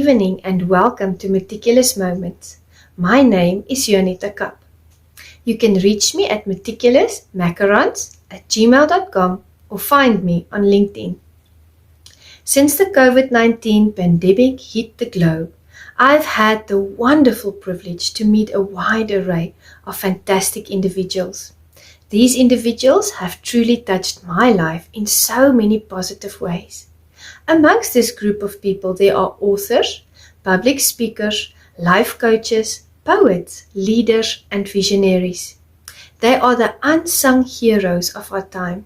evening and welcome to Meticulous Moments. My name is Juanita Kapp. You can reach me at meticulousmacarons@gmail.com or find me on LinkedIn. Since the COVID-19 pandemic hit the globe, I've had the wonderful privilege to meet a wide array of fantastic individuals. These individuals have truly touched my life in so many positive ways. Amongst this group of people, there are authors, public speakers, life coaches, poets, leaders, and visionaries. They are the unsung heroes of our time.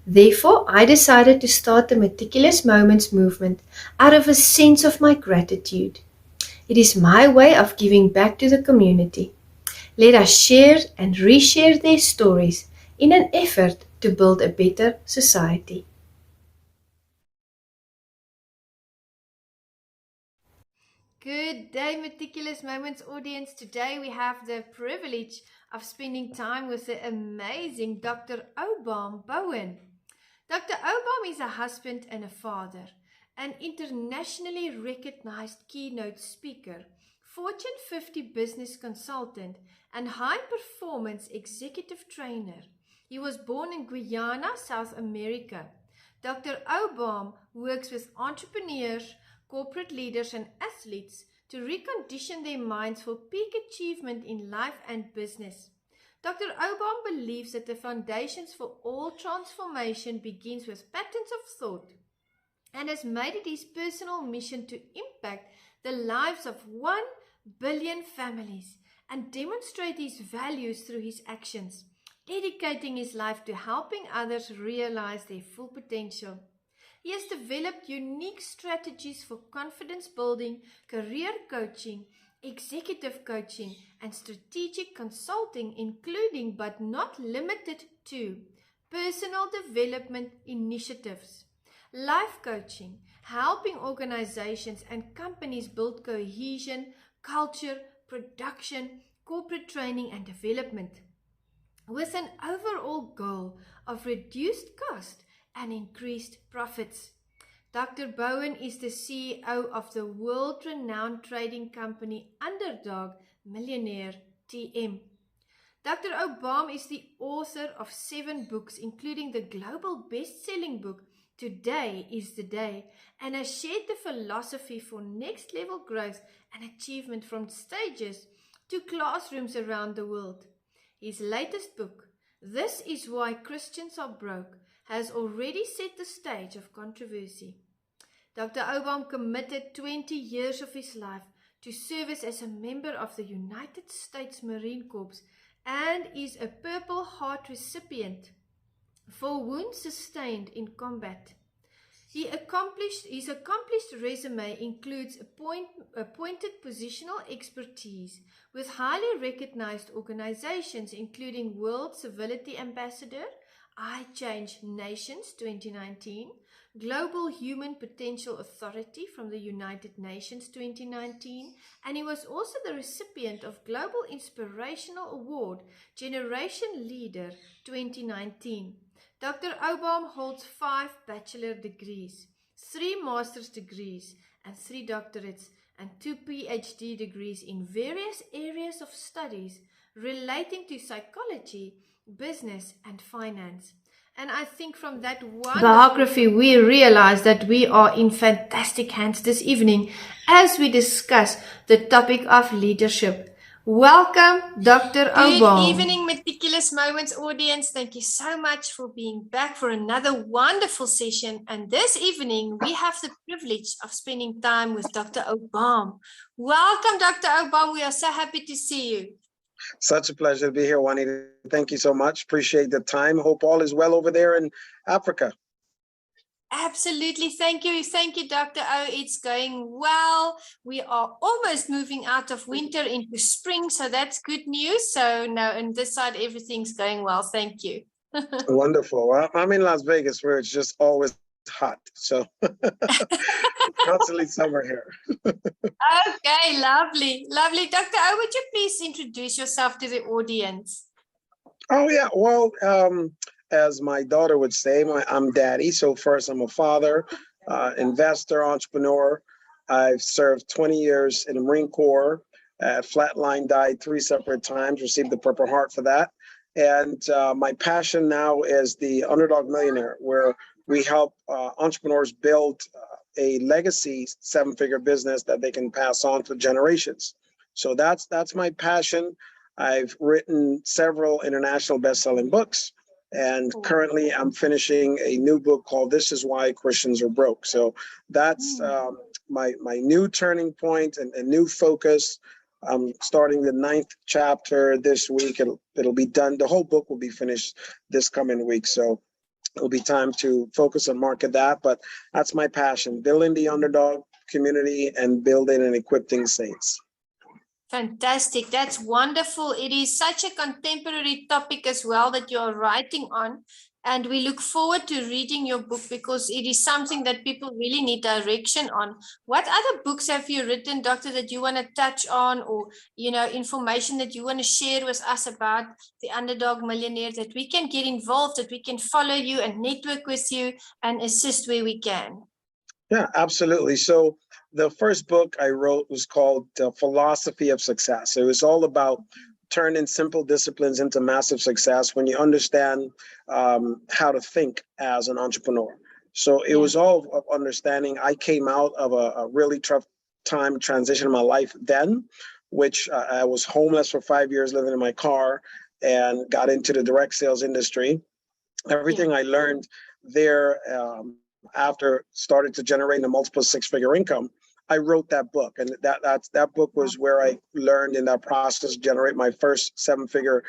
Therefore, I decided to start the Meticulous Moments movement out of a sense of my gratitude. It is my way of giving back to the community. Let us share and reshare their stories in an effort to build a better society. Good day, Meticulous Moments audience. Today we have the privilege of spending time with the amazing Dr. Obom Bowen. Dr. Obom is a husband and a father, an internationally recognized keynote speaker, Fortune 50 business consultant, and high-performance executive trainer. He was born in Guyana, South America. Dr. Obom works with entrepreneurs, corporate leaders, and athletes to recondition their minds for peak achievement in life and business. Dr. Obom believes that the foundations for all transformation begins with patterns of thought and has made it his personal mission to impact the lives of 1 billion families and demonstrate his values through his actions, dedicating his life to helping others realize their full potential. He has developed unique strategies for confidence building, career coaching, executive coaching, and strategic consulting, including but not limited to personal development initiatives, life coaching, helping organizations and companies build cohesion, culture, production, corporate training, and development, with an overall goal of reduced cost and increased profits. Dr. Bowen is the CEO of the world-renowned trading company Underdog Millionaire TM. Dr. Obom is the author of 7 books, including the global best-selling book Today is the Day, and has shared the philosophy for next-level growth and achievement from stages to classrooms around the world. His latest book, This Is Why Christians Are Broke, has already set the stage of controversy. Dr. Obom committed 20 years of his life to service as a member of the United States Marine Corps and is a Purple Heart recipient for wounds sustained in combat. His accomplished resume includes appointed positional expertise with highly recognized organizations including World Civility Ambassador, I Change Nations 2019, Global Human Potential Authority from the United Nations 2019, and he was also the recipient of Global Inspirational Award Generation Leader 2019. Dr. Obom holds 5 bachelor degrees, 3 master's degrees, and 3 doctorates, and 2 PhD degrees in various areas of studies relating to psychology, business, and finance. And I think from that one biography, we realize that we are in fantastic hands this evening as we discuss the topic of leadership. Welcome, Dr. Obom. Good evening, Meticulous Moments audience. Thank you so much for being back for another wonderful session. And this evening, we have the privilege of spending time with Dr. Obom. Welcome, Dr. Obom. We are so happy to see you. Such a pleasure to be here, Juanita. Thank you so much. Appreciate the time. Hope all is well over there in Africa. Absolutely. Thank you. Thank you, Dr. O. It's going well. We are almost moving out of winter into spring, so that's good news. So no, on this side, everything's going well. Thank you. Wonderful. Well, I'm in Las Vegas where it's just always hot. So constantly summer here. Okay, lovely. Lovely. Dr. O, would you please introduce yourself to the audience? Oh, yeah. Well, as my daughter would say, I'm daddy. So first, I'm a father, investor, entrepreneur, I've served 20 years in the Marine Corps, flatline died 3 separate times, received the Purple Heart for that. And my passion now is the Underdog Millionaire, where we help entrepreneurs build a legacy 7-figure business that they can pass on to generations. So that's my passion. I've written several international best-selling books, and currently I'm finishing a new book called This Is Why Christians Are Broke. So that's my new turning point and a new focus. I'm starting the 9th chapter this week. It'll be done. The whole book will be finished this coming week. So it'll be time to focus and market that. But that's my passion, building the underdog community and building and equipping saints. Fantastic. That's wonderful. It is such a contemporary topic as well that you're writing on. And we look forward to reading your book because it is something that people really need direction on. What other books have you written, Doctor, that you want to touch on, or, information that you want to share with us about the Underdog Millionaire, that we can get involved, that we can follow you and network with you and assist where we can? Yeah, absolutely. So the first book I wrote was called The Philosophy of Success. It was all about turning simple disciplines into massive success when you understand how to think as an entrepreneur. So it was all of understanding. I came out of a really tough time transition in my life then, which I was homeless for 5 years, living in my car, and got into the direct sales industry. Everything I learned there after started to generate a multiple 6-figure income, I wrote that book, and that book was where I learned in that process generate my first 7-figure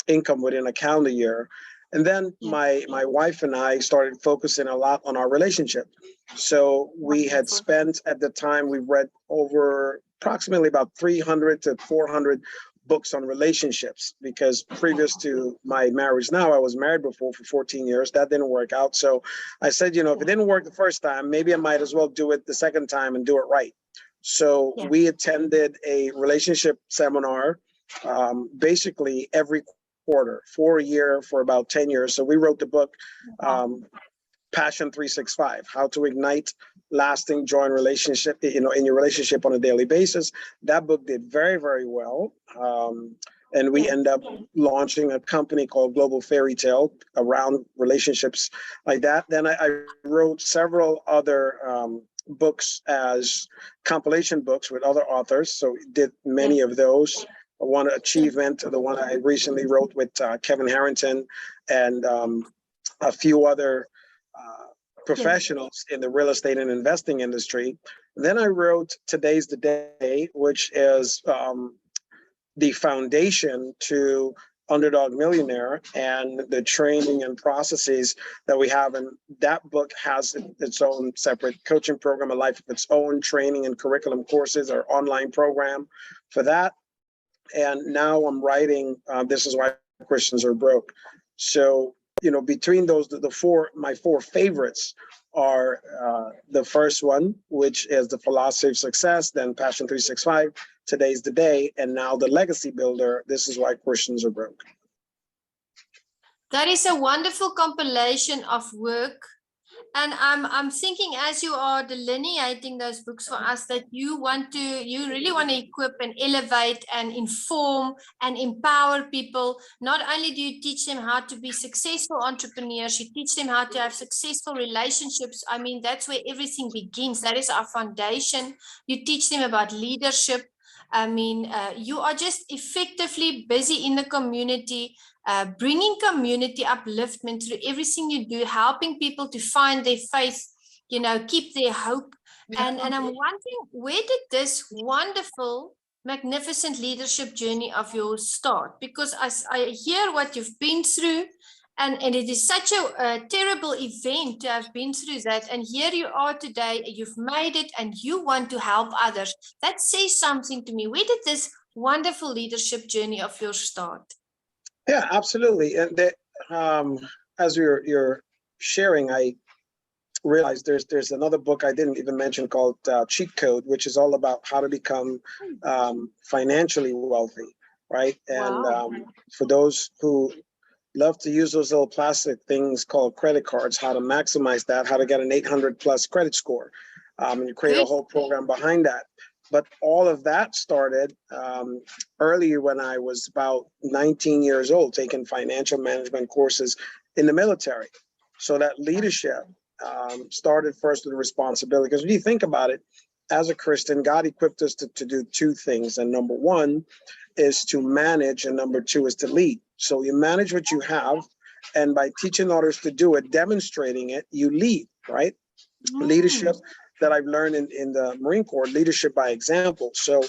income within a calendar year. And then my wife and I started focusing a lot on our relationship. So we had spent at the time, we read over approximately about 300 to 400 books on relationships, because previous to my marriage now, I was married before for 14 years. That didn't work out. So I said, if it didn't work the first time, maybe I might as well do it the second time and do it right. So we attended a relationship seminar basically every quarter for a year for about 10 years. So we wrote the book Passion 365, how to ignite lasting joy in relationship, in your relationship on a daily basis. That book did very, very well. And we end up launching a company called Global Fairy Tale around relationships like that. Then I wrote several other books as compilation books with other authors. So did many of those. One achievement, the one I recently wrote with Kevin Harrington and a few other professionals in the real estate and investing industry. Then I wrote Today's the Day, which is the foundation to Underdog Millionaire and the training and processes that we have. And that book has its own separate coaching program, a life of its own, training and curriculum courses, our online program for that. And now I'm writing This Is Why Christians Are Broke. So, between those, my four favorites are the first one, which is The Philosophy of Success, then Passion 365, Today's the Day, and now The Legacy Builder, This Is Why Christians Are Broke. That is a wonderful compilation of work. And I'm thinking, as you are delineating those books for us, that you really want to equip and elevate and inform and empower people. Not only do you teach them how to be successful entrepreneurs, you teach them how to have successful relationships. I mean, that's where everything begins. That is our foundation. You teach them about leadership. I mean, you are just effectively busy in the community, bringing community upliftment through everything you do, helping people to find their faith, keep their hope. And I'm wondering, where did this wonderful, magnificent leadership journey of yours start? Because I hear what you've been through, and it is such a terrible event to have been through that. And here you are today, you've made it, and you want to help others. That says something to me. Where did this wonderful leadership journey of yours start? Yeah, absolutely. And as you're sharing, I realized there's another book I didn't even mention called Cheat Code, which is all about how to become financially wealthy, right? And for those who love to use those little plastic things called credit cards, how to maximize that, how to get an 800 plus credit score. and you create a Good. whole program behind that. But all of that started earlier when I was about 19 years old, taking financial management courses in the military. So that leadership started first with responsibility. Because when you think about it, as a Christian, God equipped us to do two things. And number one is to manage, and number two is to lead. So you manage what you have, and by teaching others to do it, demonstrating it, you lead, right? Leadership that I've learned in the Marine Corps, leadership by example. So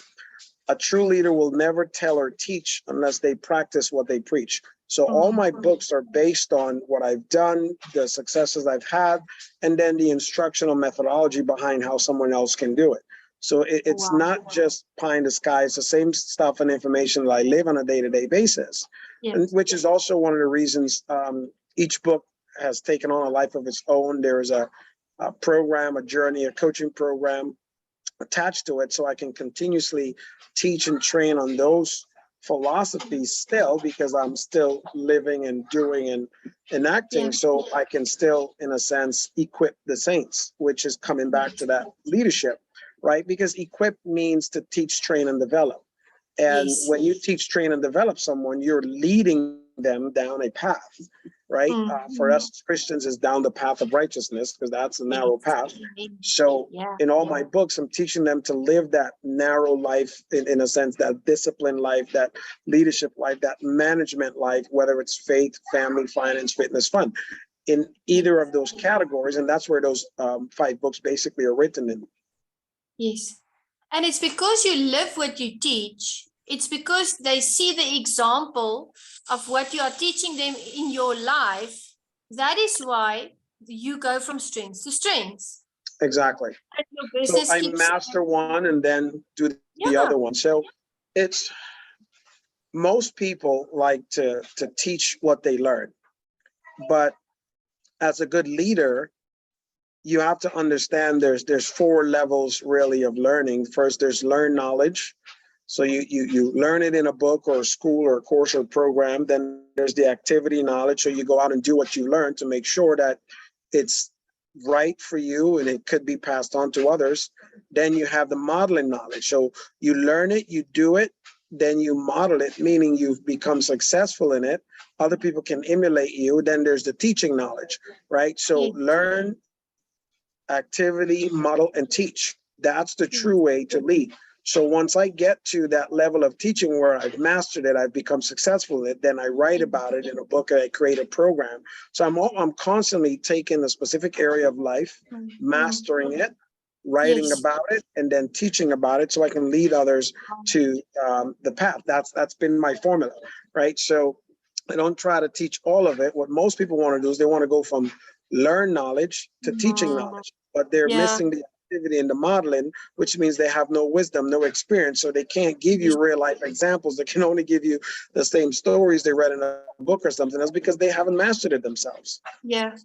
a true leader will never tell or teach unless they practice what they preach. So all my books are based on what I've done, the successes I've had, and then the instructional methodology behind how someone else can do it. So it's Wow. not just pie in the sky. It's the same stuff and information that I live on a day-to-day basis, Yes. and which is also one of the reasons each book has taken on a life of its own. There is a program, a journey, a coaching program attached to it, so I can continuously teach and train on those philosophies still, because I'm still living and doing and enacting, Yeah. so I can still, in a sense, equip the saints, which is coming back to that leadership, right? Because equip means to teach, train, and develop. And Yes. when you teach, train, and develop someone, you're leading them down a path, right? For us Christians, is down the path of righteousness, because that's a narrow path. So Yeah. in all my books, I'm teaching them to live that narrow life, in a sense, that disciplined life, that leadership life, that management life, whether it's faith, family, finance, fitness, fun, in either of those categories. And that's where those 5 books basically are written in. Yes. And it's because you live what you teach. It's because they see the example of what you are teaching them in your life. That is why you go from strength to strength. Exactly. And your So business I keeps. master one and then do the Yeah. other one. So it's, most people like to teach what they learn, but as a good leader, you have to understand there's 4 levels really of learning. First, there's learn knowledge. So you learn it in a book or a school or a course or program. Then there's the activity knowledge. So you go out and do what you learn to make sure that it's right for you and it could be passed on to others. Then you have the modeling knowledge. So you learn it, you do it, then you model it, meaning you've become successful in it. Other people can emulate you. Then there's the teaching knowledge, right? So learn, activity, model, and teach. That's the true way to lead. So once I get to that level of teaching where I've mastered it, I've become successful in it, then I write about it in a book and I create a program. So I'm constantly taking a specific area of life, mastering it, writing about it, and then teaching about it so I can lead others to the path. That's been my formula, right? So I don't try to teach all of it. What most people want to do is they want to go from learn knowledge to teaching knowledge, but they're missing the activity and the modeling, which means they have no wisdom, no experience. So they can't give you real life examples. They can only give you the same stories they read in a book or something. That's because they haven't mastered it themselves. Yeah.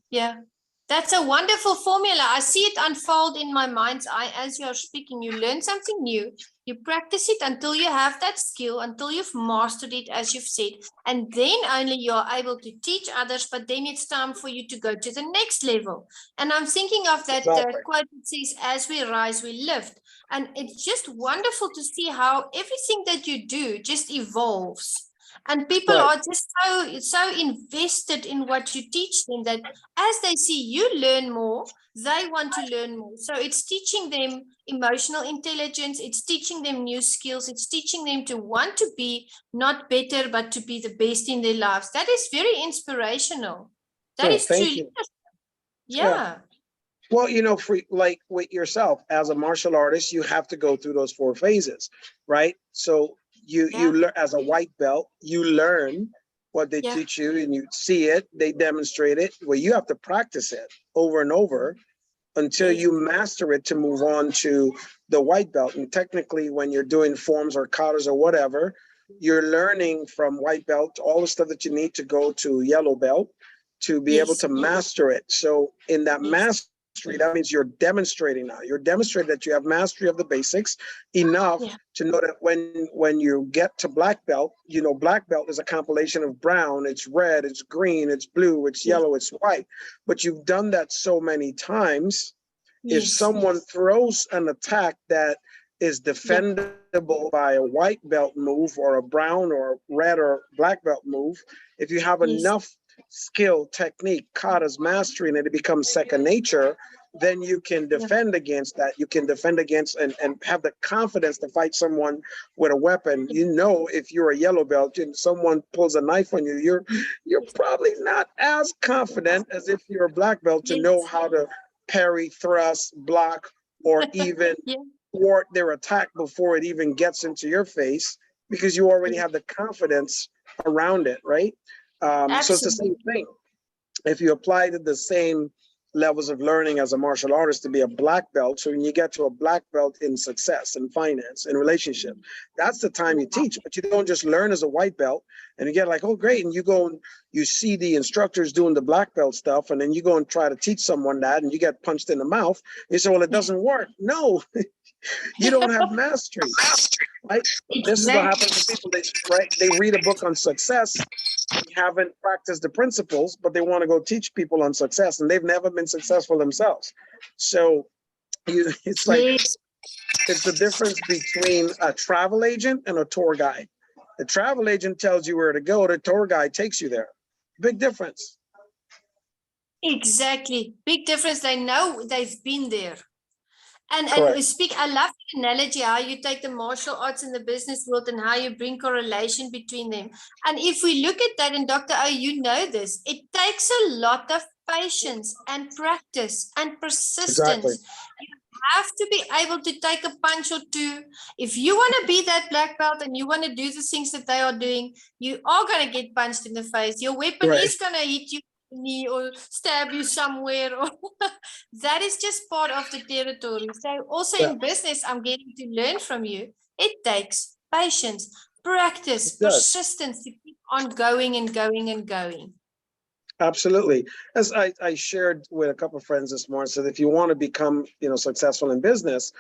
That's a wonderful formula. I see it unfold in my mind's eye as you are speaking. You learn something new, you practice it until you have that skill, until you've mastered it, as you've said, and then only you are able to teach others, but then it's time for you to go to the next level. And I'm thinking of that quote that says, as we rise, we lift. And it's just wonderful to see how everything that you do just evolves. And people are just so invested in what you teach them that as they see you learn more, they want to learn more. So it's teaching them emotional intelligence. It's teaching them new skills. It's teaching them to want to be not better, but to be the best in their lives. That is very inspirational. That is truly. Yeah. Well, for like with yourself as a martial artist, you have to go through those 4 phases, right? So you learn as a white belt, you learn what they teach you and you see it, they demonstrate it. Well, you have to practice it over and over until you master it to move on to the white belt. And technically, when you're doing forms or katas or whatever, you're learning from white belt all the stuff that you need to go to yellow belt to be able to master it. So in that mastery, that means you're demonstrating now. You're demonstrating that you have mastery of the basics enough to know that when you get to black belt, black belt is a compilation of brown, it's red, it's green, it's blue, it's yellow, it's white. But you've done that so many times If Yes. someone throws an attack that is Yeah. defendable by a white belt move or a brown or red or black belt move, if you have Yes. enough skill, technique, kata's mastery, and it becomes second nature, then you can Yeah. defend against that. You can defend against and have the confidence to fight someone with a weapon. You know, if you're a yellow belt and someone pulls a knife on you, you're probably not as confident as if you're a black belt to know Yes. how to parry, thrust, block, or even Yeah. thwart their attack before it even gets into your face, because you already Yeah. have the confidence around it, right? So it's the same Absolutely. thing. If you apply to the same levels of learning as a martial artist to be a black belt, so when you get to a black belt in success and finance and relationship, that's the time you teach. But you don't just learn as a white belt and you get like, oh great, and you go and you see the instructors doing the black belt stuff, and then you go and try to teach someone that and you get punched in the mouth. You say, well, it doesn't work. No, you don't have mastery, right? This is what Exactly. happens to people. They read a book on success, they haven't practiced the principles, but they want to go teach people on success, and they've never been successful themselves. So it's like Yes. it's the difference between a travel agent and a tour guide. The travel agent tells you where to go. The tour guide takes you there. Big difference. Exactly. Big difference. They know they've been there. And we Correct. speak, I love the analogy how you take the martial arts and the business world and how you bring correlation between them. And if we look at that, and Dr. O, you know this, it takes a lot of patience and practice and Exactly. persistence. You have to be able to take a punch or two. If you want to be that black belt and you want to do the things that they are doing, you are going to get punched in the face. Your weapon Right. is going to hit you knee or stab you somewhere, or that is just part of the territory. So also Yeah, in business, I'm getting to learn from you. It takes patience, practice, it does. persistence to keep on going and going and going. Absolutely. As I shared with a couple of friends this morning, said if you want to become, successful in business,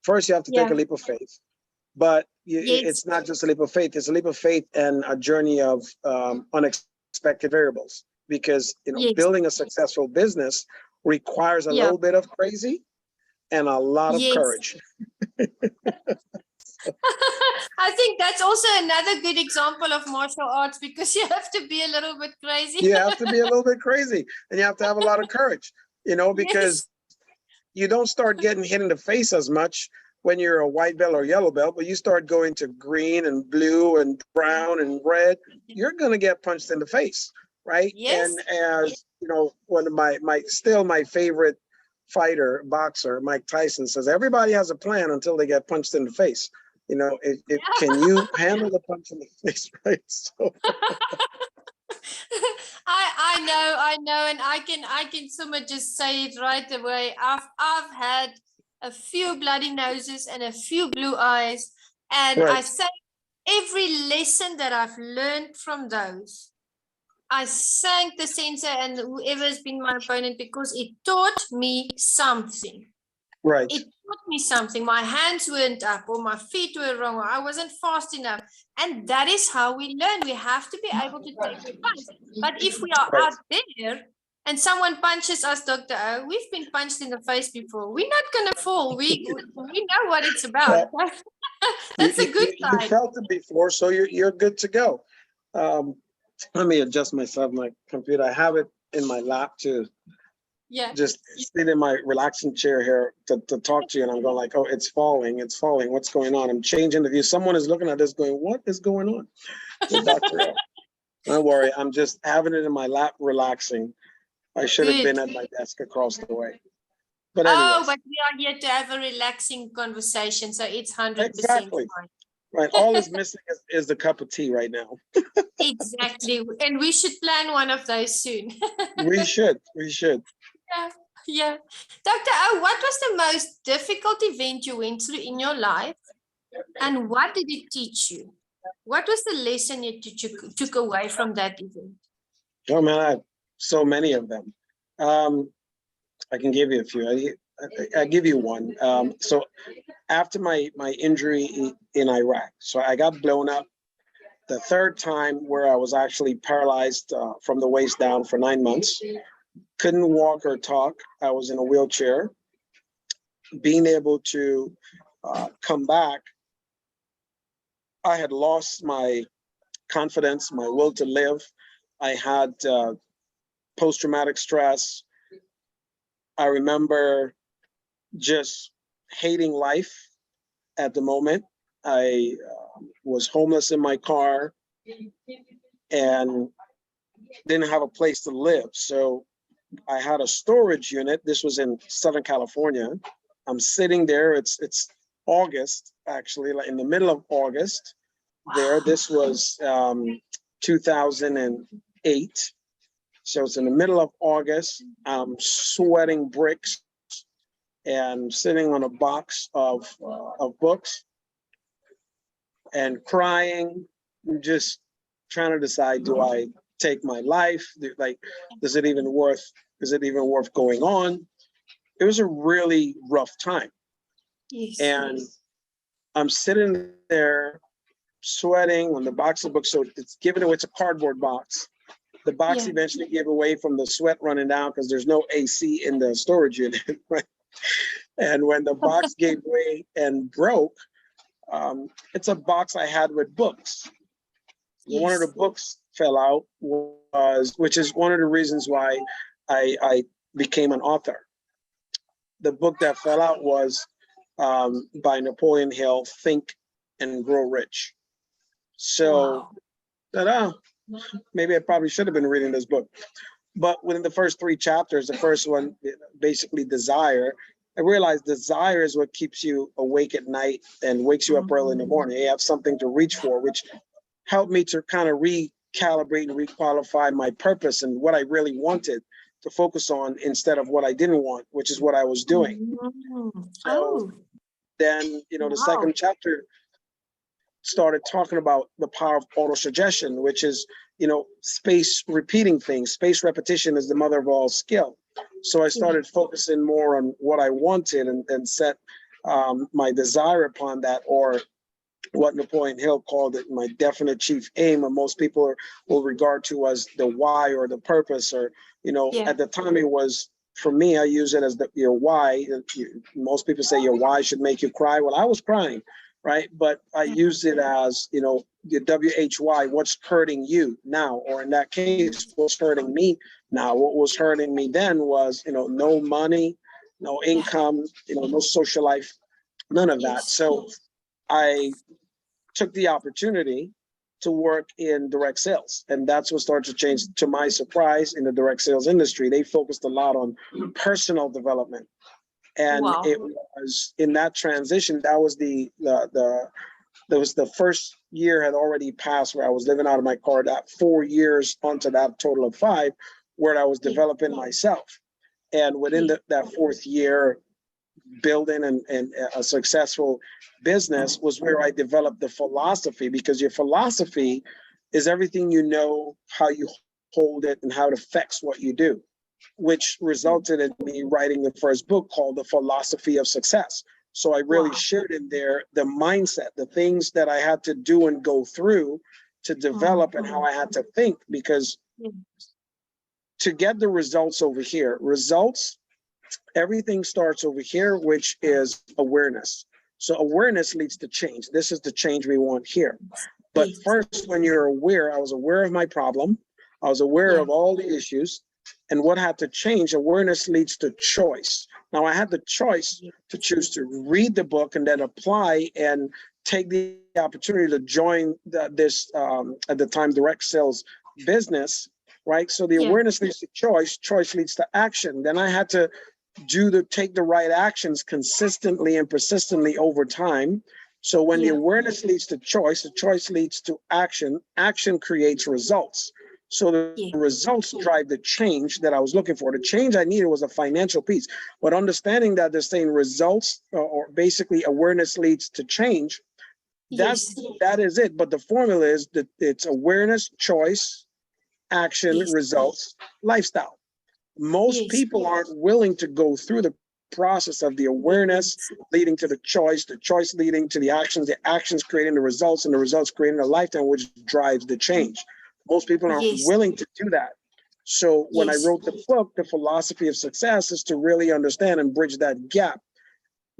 first you have to take Yeah. a leap of faith. But Yes. it's not just a leap of faith; it's a leap of faith and a journey of unexpected variables. Because Yes. building a successful business requires a Yeah. little bit of crazy and a lot of Yes. courage. I think that's also another good example of martial arts, because you have to be a little bit crazy. You have to be a little bit crazy, and you have to have a lot of courage. Because Yes. you don't start getting hit in the face as much when you're a white belt or yellow belt, but you start going to green and blue and brown and red, you're going to get punched in the face, right? Yes. And as one of my favorite fighter, boxer, Mike Tyson, says, everybody has a plan until they get punched in the face. Can you handle the punch in the face, right? So I know, and I can somewhat just say it right away. I've had a few bloody noses and a few blue eyes, and I right, say every lesson that I've learned from those, I thank the sensei and whoever's been my opponent, because it taught me something. right, It taught me something. My hands weren't up, or my feet were wrong, or I wasn't fast enough. And that is how we learn. We have to be able to take the punch. But if we are right. out there and someone punches us, Dr. O, we've been punched in the face before. We're not going to fall. We know what it's about. Well, That's a good you side. felt it before, so you're good to go. Um, Let me adjust myself, my computer. I have it in my lap to Yeah. just sit in my relaxing chair here to talk to you. And I'm going like, oh, it's falling. It's falling. What's going on? I'm changing the view. Someone is looking at this going, what is going on? So Dr. L, don't worry. I'm just having it in my lap, relaxing. I should have been Good. at my desk across the way. But Oh, anyways, but we are here to have a relaxing conversation, so it's 100% exactly. fine. Right. All is missing is the cup of tea right now. Exactly. And we should plan one of those soon. We should. We should. Yeah. Yeah. Dr. O, what was the most difficult event you went through in your life, and what did it teach you? What was the lesson you took away from that event? Oh man, I have so many of them. I can give you a few. I give you one. So after my injury in Iraq, so I got blown up the third time, where I was actually paralyzed from the waist down for 9 months. Couldn't walk or talk. I was in a wheelchair. being able to come back, I had lost my confidence, my will to live. I had post-traumatic stress. I remember just hating life at the moment. I was homeless in my car and didn't have a place to live. So I had a storage unit. This was in Southern California. I'm sitting there. It's August, actually, like in the middle of August there. This was 2008. So it's in the middle of August. I'm sweating bricks and sitting on a box of books and crying, just trying to decide, do I take my life? Like, is it even worth going on? It was a really rough time. Yes. And I'm sitting there sweating on the box of books. So it's given away, it's a cardboard box. The box eventually gave away from the sweat running down because there's no AC in the storage unit, right? And when the box gave way and broke, it's a box I had with books. One of the books fell out, which is one of the reasons why I became an author. The book that fell out was by Napoleon Hill, Think and Grow Rich. So, maybe I probably should have been reading this book. But within the first 3 chapters, the first one, basically desire, I realized desire is what keeps you awake at night and wakes you up early in the morning. You have something to reach for, which helped me to kind of recalibrate and requalify my purpose and what I really wanted to focus on instead of what I didn't want, which is what I was doing. So then, the second chapter started talking about the power of auto-suggestion, which is, space repeating things. Space repetition is the mother of all skill. So I started focusing more on what I wanted and set my desire upon that, or what Napoleon Hill called it, my definite chief aim, and most people will regard to as the why or the purpose, or, at the time it was, for me, I use it as your why. Most people say your why should make you cry. Well, I was crying, right? But I used it as, the WHY, what's hurting you now? Or in that case, what's hurting me now? What was hurting me then was, no money, no income, no social life, none of that. So I took the opportunity to work in direct sales. And that's what started to change. To my surprise, in the direct sales industry, they focused a lot on personal development. And it was in that transition, that was the first year had already passed where I was living out of my car, that 4 years onto that total of 5, where I was developing myself. And within that 4th year, building and a successful business was where I developed the philosophy, because your philosophy is everything you know, how you hold it, and how it affects what you do, which resulted in me writing the first book called The Philosophy of Success. So I really shared in there the mindset, the things that I had to do and go through to develop, and how I had to think, because to get the results over here, everything starts over here, which is awareness. So awareness leads to change. This is the change we want here. But first, when you're aware, I was aware of my problem. I was aware of all the issues and what had to change. Awareness leads to choice. Now I had the choice to choose to read the book and then apply and take the opportunity to join this, at the time, direct sales business, right? So the awareness leads to choice leads to action. Then I had to take the right actions consistently and persistently over time. So when the awareness leads to choice, the choice leads to action creates results. So the results drive the change that I was looking for. The change I needed was a financial piece, but understanding that they're saying results, or basically awareness leads to change, that is it. But the formula is that it's awareness, choice, action, results, lifestyle. Most people aren't willing to go through the process of the awareness leading to the choice leading to the actions creating the results, and the results creating a lifetime, which drives the change. Most people aren't willing to do that. So when I wrote the book, The Philosophy of Success, is to really understand and bridge that gap.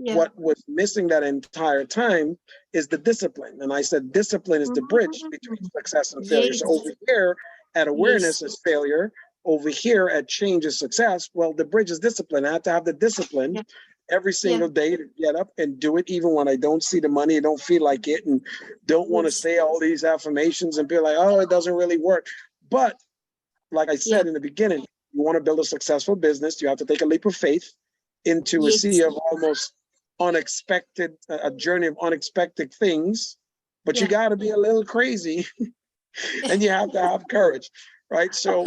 what was missing that entire time is the discipline. And I said, discipline is the bridge between success and failure. So over here at awareness is failure. Over here at change is success. Well, the bridge is discipline. I have to have the discipline every single day to get up and do it, even when I don't see the money, I don't feel like it, and don't want to say all these affirmations and be like, oh, it doesn't really work. But like I said in the beginning, you want to build a successful business, you have to take a leap of faith into a sea of almost unexpected, a journey of unexpected things, but you got to be a little crazy and you have to have courage, right? So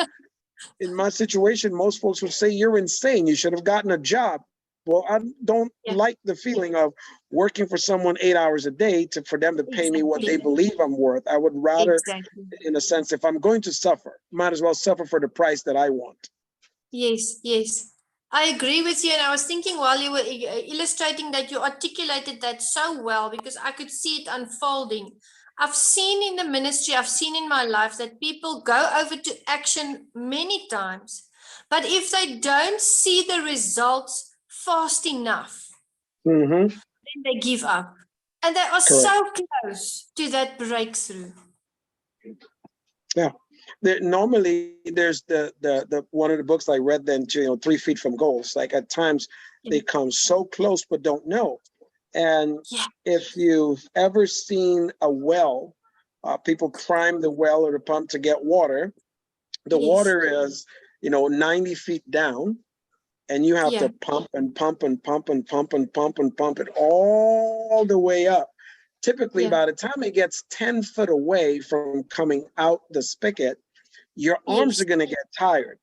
in my situation, most folks would say, you're insane, you should have gotten a job. Well, I don't like the feeling of working for someone 8 hours a day for them to pay me what they believe I'm worth. I would rather, in a sense, if I'm going to suffer, might as well suffer for the price that I want. Yes, yes. I agree with you. And I was thinking while you were illustrating that, you articulated that so well, because I could see it unfolding. I've seen in the ministry, I've seen in my life that people go over to action many times, but if they don't see the results fast enough, then they give up. And they are so close to that breakthrough. Yeah. Normally there's the one of the books I read then, 3 feet from goals. Like at times they come so close but don't know. And if you've ever seen a well, people prime the well or the pump to get water. The water is 90 feet down, and you have to pump and pump and pump and pump and pump and pump it all the way up. Typically, by the time it gets 10 foot away from coming out the spigot, your arms are going to get tired.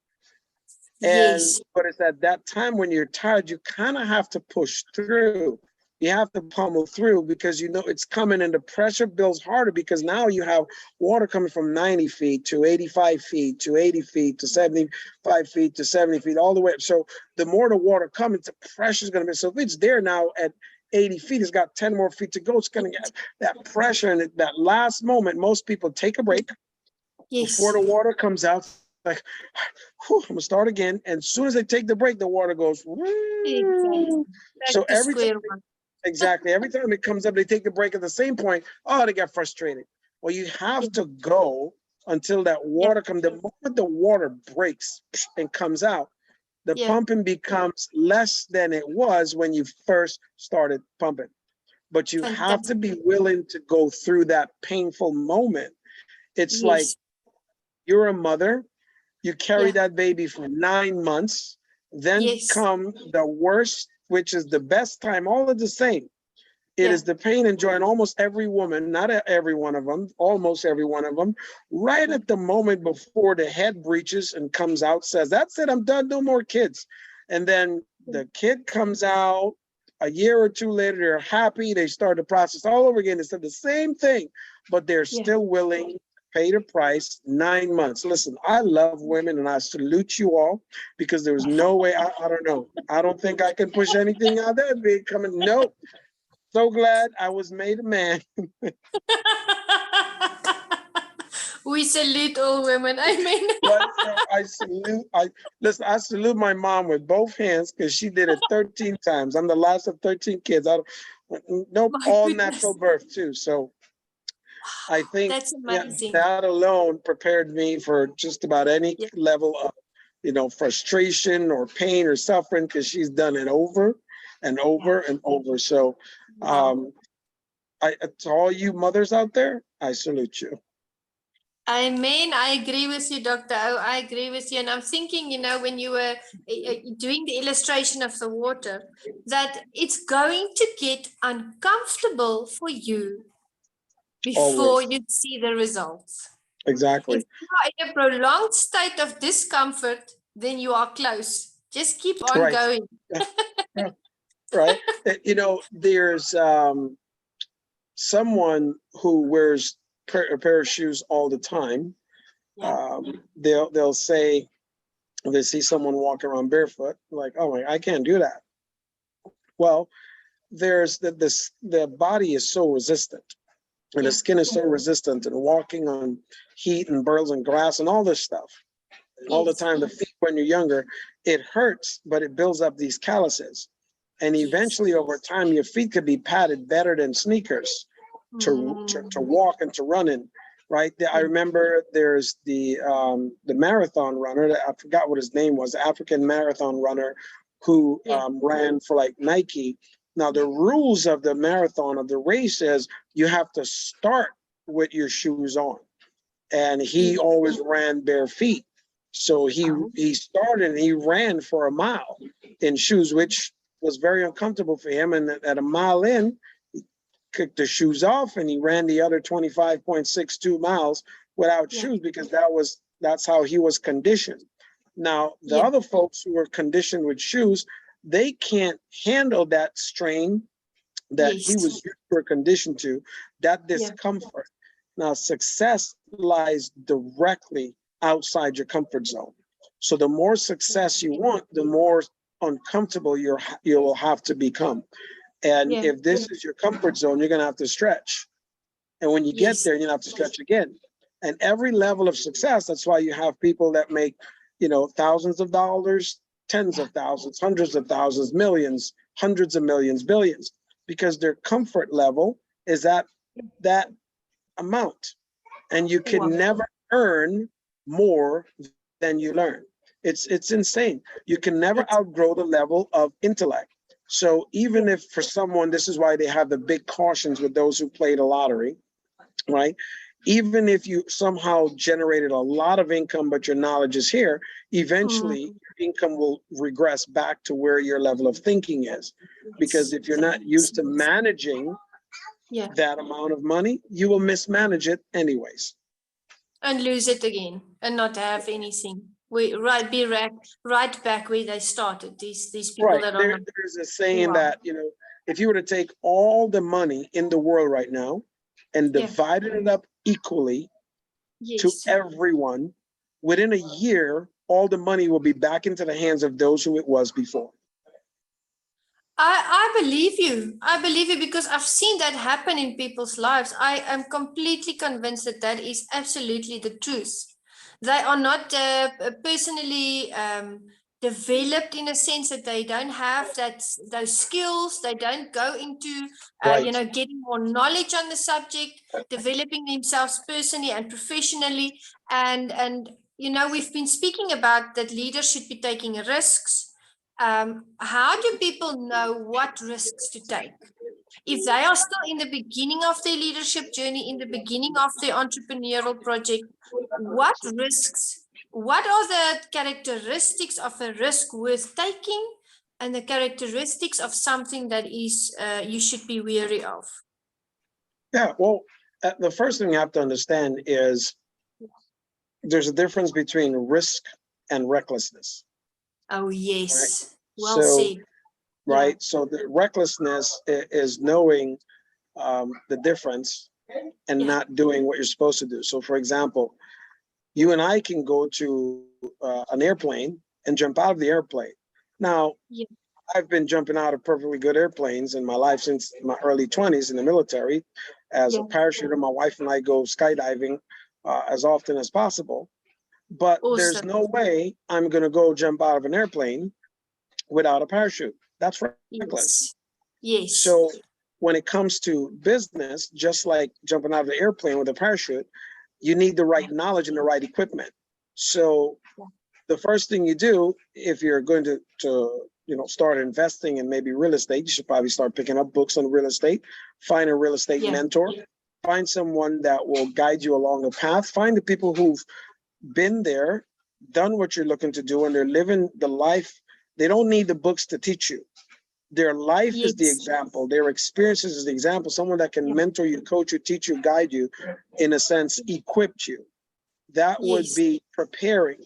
And but it's at that time when you're tired, you kind of have to push through. You have to pummel through, because it's coming, and the pressure builds harder, because now you have water coming from 90 feet to 85 feet to 80 feet to 75 feet to 70 feet, all the way up. So the more the water comes, the pressure is going to be. So if it's there now at 80 feet, it's got 10 more feet to go. It's going to get that pressure. And at that last moment, most people take a break before the water comes out. Like, whew, I'm going to start again. And as soon as they take the break, the water goes. So every time. Exactly. Every time it comes up, they take the break at the same point. Oh, they get frustrated. Well, you have to go until that water comes. The moment the water breaks and comes out, the pumping becomes less than it was when you first started pumping. But you have to be willing to go through that painful moment. It's like you're a mother, you carry that baby for 9 months, then come the worst, which is the best time, all of the same. It is the pain and joy in almost every woman, not every one of them, almost every one of them, right at the moment before the head breaches and comes out, says, that's it, I'm done, no more kids. And then the kid comes out a year or two later, they're happy, they start the process all over again. It's the same thing, but they're still willing to pay the price. 9 months. Listen, I love women and I salute you all, because there was no way, I don't know. I don't think I can push anything out there. Be coming. Nope. So glad I was made a man. We salute all women. I mean, I salute my mom with both hands, because she did it 13 times. I'm the last of 13 kids. All natural birth too. So I think that's amazing. that alone prepared me for just about any level of, frustration or pain or suffering, because she's done it over and over and over. So to all you mothers out there, I salute you. Amen. I agree with you, Dr. O. I agree with you. And I'm thinking, when you were doing the illustration of the water, that it's going to get uncomfortable for you before you see the results. Exactly. If you are in a prolonged state of discomfort, then you are close. Just keep on going. Right. There's someone who wears a pair of shoes all the time. They'll say, they see someone walking around barefoot, like, oh my, I can't do that. Well, there's the body is so resistant, and the skin is so resistant, and walking on heat and burls and grass and all this stuff all the time. The feet, when you're younger, it hurts, but it builds up these calluses. And Yes. eventually over time, your feet could be padded better than sneakers to walk and to run in, right? I remember there's the marathon runner, I forgot what his name was, the African marathon runner who ran for like Nike. Now the rules of the marathon, of the race, is you have to start with your shoes on. And he always ran bare feet. So he started and he ran for a mile in shoes, which was very uncomfortable for him. And at a mile in, he kicked the shoes off and he ran the other 25.62 miles without shoes, because that's how he was conditioned. Now, the other folks who were conditioned with shoes, they can't handle that strain that he was used to or conditioned to, that discomfort. Now, success lies directly outside your comfort zone. So the more success you want, the more uncomfortable you'll have to become. And if this is your comfort zone, you're going to have to stretch. And when you get there, you're going to have to stretch again. And every level of success, that's why you have people that make, thousands of dollars, tens of thousands, hundreds of thousands, millions, hundreds of millions, billions, because their comfort level is at that amount. And you can never earn more than you learn. It's insane. You can never outgrow the level of intellect. So even if for someone, this is why they have the big cautions with those who play the lottery, right? Even if you somehow generated a lot of income, but your knowledge is here, eventually your income will regress back to where your level of thinking is. Because if you're not used to managing that amount of money, you will mismanage it anyways. And lose it again and not have anything. Be right back where they started. These people Right. that are There's a saying that, if you were to take all the money in the world right now and divided it up equally to everyone, within a year, all the money will be back into the hands of those who it was before. I believe you. I believe you because I've seen that happen in people's lives. I am completely convinced that is absolutely the truth. They are not personally developed in a sense that they don't have those skills. They don't go into getting more knowledge on the subject, developing themselves personally and professionally. And we've been speaking about that leaders should be taking risks. How do people know what risks to take? If they are still in the beginning of their leadership journey, in the beginning of their entrepreneurial project, what risks, what are the characteristics of a risk worth taking and the characteristics of something that is you should be wary of? Yeah, well, the first thing you have to understand is there's a difference between risk and recklessness. Oh, yes. Right? Well said. Right. So the recklessness is knowing the difference and not doing what you're supposed to do. So, for example, you and I can go to an airplane and jump out of the airplane. Now, I've been jumping out of perfectly good airplanes in my life since my early 20s in the military as a parachuter. My wife and I go skydiving as often as possible. But there's no way I'm going to go jump out of an airplane without a parachute. That's reckless. Yes. So when it comes to business, just like jumping out of the airplane with a parachute, you need the right knowledge and the right equipment. So the first thing you do, if you're going to start investing in maybe real estate, you should probably start picking up books on real estate, find a real estate mentor, find someone that will guide you along the path, find the people who've been there, done what you're looking to do, and they're living the life. They don't need the books to teach you. Their life is the example. Their experiences is the example. Someone that can mentor you, coach you, teach you, guide you, in a sense, equipped you. That would be preparing,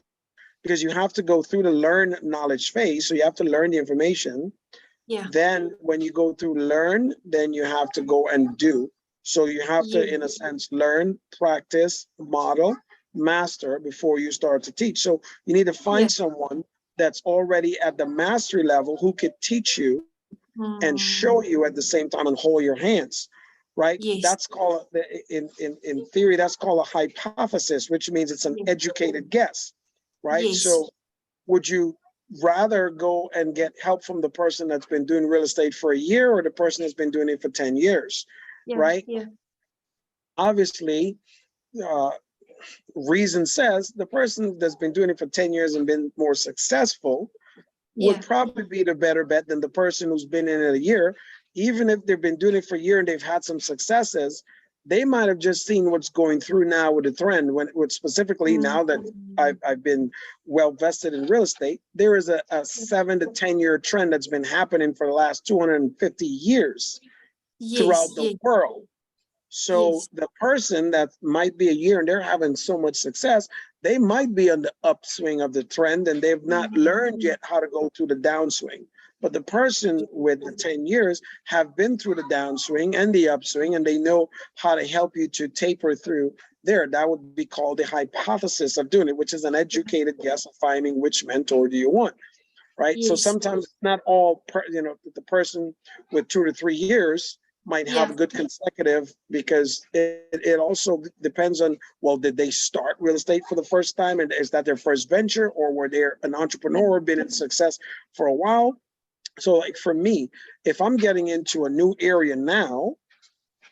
because you have to go through the learn knowledge phase. So you have to learn the information. Then when you go through learn, then you have to go and do. So you have to, in a sense, learn, practice, model, master before you start to teach. So you need to find someone that's already at the mastery level who could teach you and show you at the same time and hold your hands, right? That's called, in theory, that's called a hypothesis, which means it's an educated guess, right? So would you rather go and get help from the person that's been doing real estate for a year or the person that's been doing it for 10 years, right? Yeah. Obviously, uh, reason says the person that's been doing it for 10 years and been more successful would Yeah. probably be the better bet than the person who's been in it a year. Even if they've been doing it for a year and they've had some successes, they might have just seen what's going through now with the trend. With specifically now that I've been well vested in real estate, there is a 7 to 10 year trend that's been happening for the last 250 years throughout Yes. the world. So Yes. the person that might be a year and they're having so much success, they might be on the upswing of the trend and they've not learned yet how to go through the downswing. But the person with the 10 years have been through the downswing and the upswing, and they know how to help you to taper through there. That would be called the hypothesis of doing it, which is an educated guess of finding which mentor do you want, right? So Yes. sometimes it's not all, the person with 2 to 3 years might Yeah. have good consecutive, because it also depends on, well, did they start real estate for the first time and is that their first venture, or were they an entrepreneur, been in success for a while? So like for me, if I'm getting into a new area now,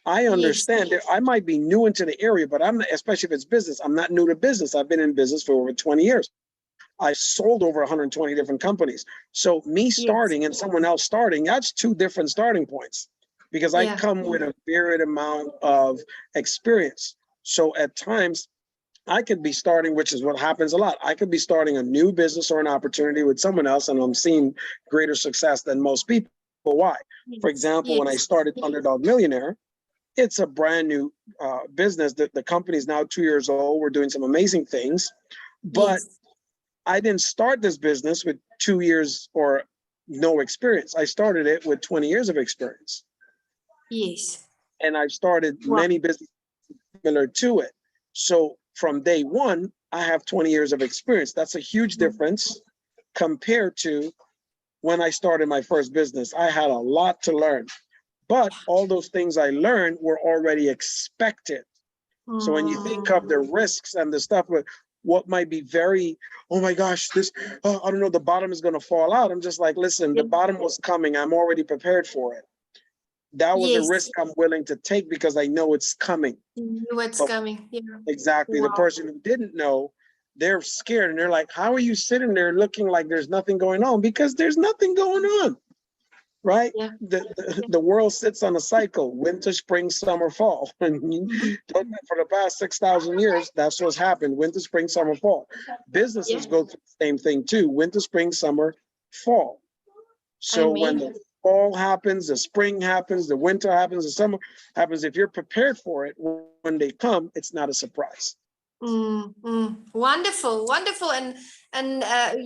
I Yes. understand that I might be new into the area, but I'm not, especially if it's business, I'm not new to business. I've been in business for over 20 years. I sold over 120 different companies. So me Yes. starting and someone else starting, that's two different starting points, because I Yeah. come with a varied amount of experience. So at times I could be starting, which is what happens a lot. I could be starting a new business or an opportunity with someone else, and I'm seeing greater success than most people. Why? For Yes. example, when I Yes. started Underdog Millionaire, it's a brand new business. The company is now 2 years old. We're doing some amazing things, but Yes. I didn't start this business with 2 years or no experience. I started it with 20 years of experience. Yes. And I've started Wow. many businesses similar to it. So from day one, I have 20 years of experience. That's a huge difference compared to when I started my first business. I had a lot to learn, but all those things I learned were already expected. So when you think of the risks and the stuff with what might be very, oh my gosh, I don't know, the bottom is going to fall out. I'm just like, listen, the bottom was coming. I'm already prepared for it. That was a risk Yes. I'm willing to take because I know it's coming. You know what's But coming. Yeah. exactly, the Wow. person who didn't know, they're scared and they're like, how are you sitting there looking like there's nothing going on? Because there's nothing going on. Right? Yeah. The world sits on a cycle: winter, spring, summer, fall. And for the past 6,000 years, that's what's happened: winter, spring, summer, fall. Yeah. Businesses go through the same thing too: winter, spring, summer, fall. So when Amen. the fall happens, the spring happens, the winter happens, the summer happens, if you're prepared for it, when they come, it's not a surprise. Wonderful, wonderful, and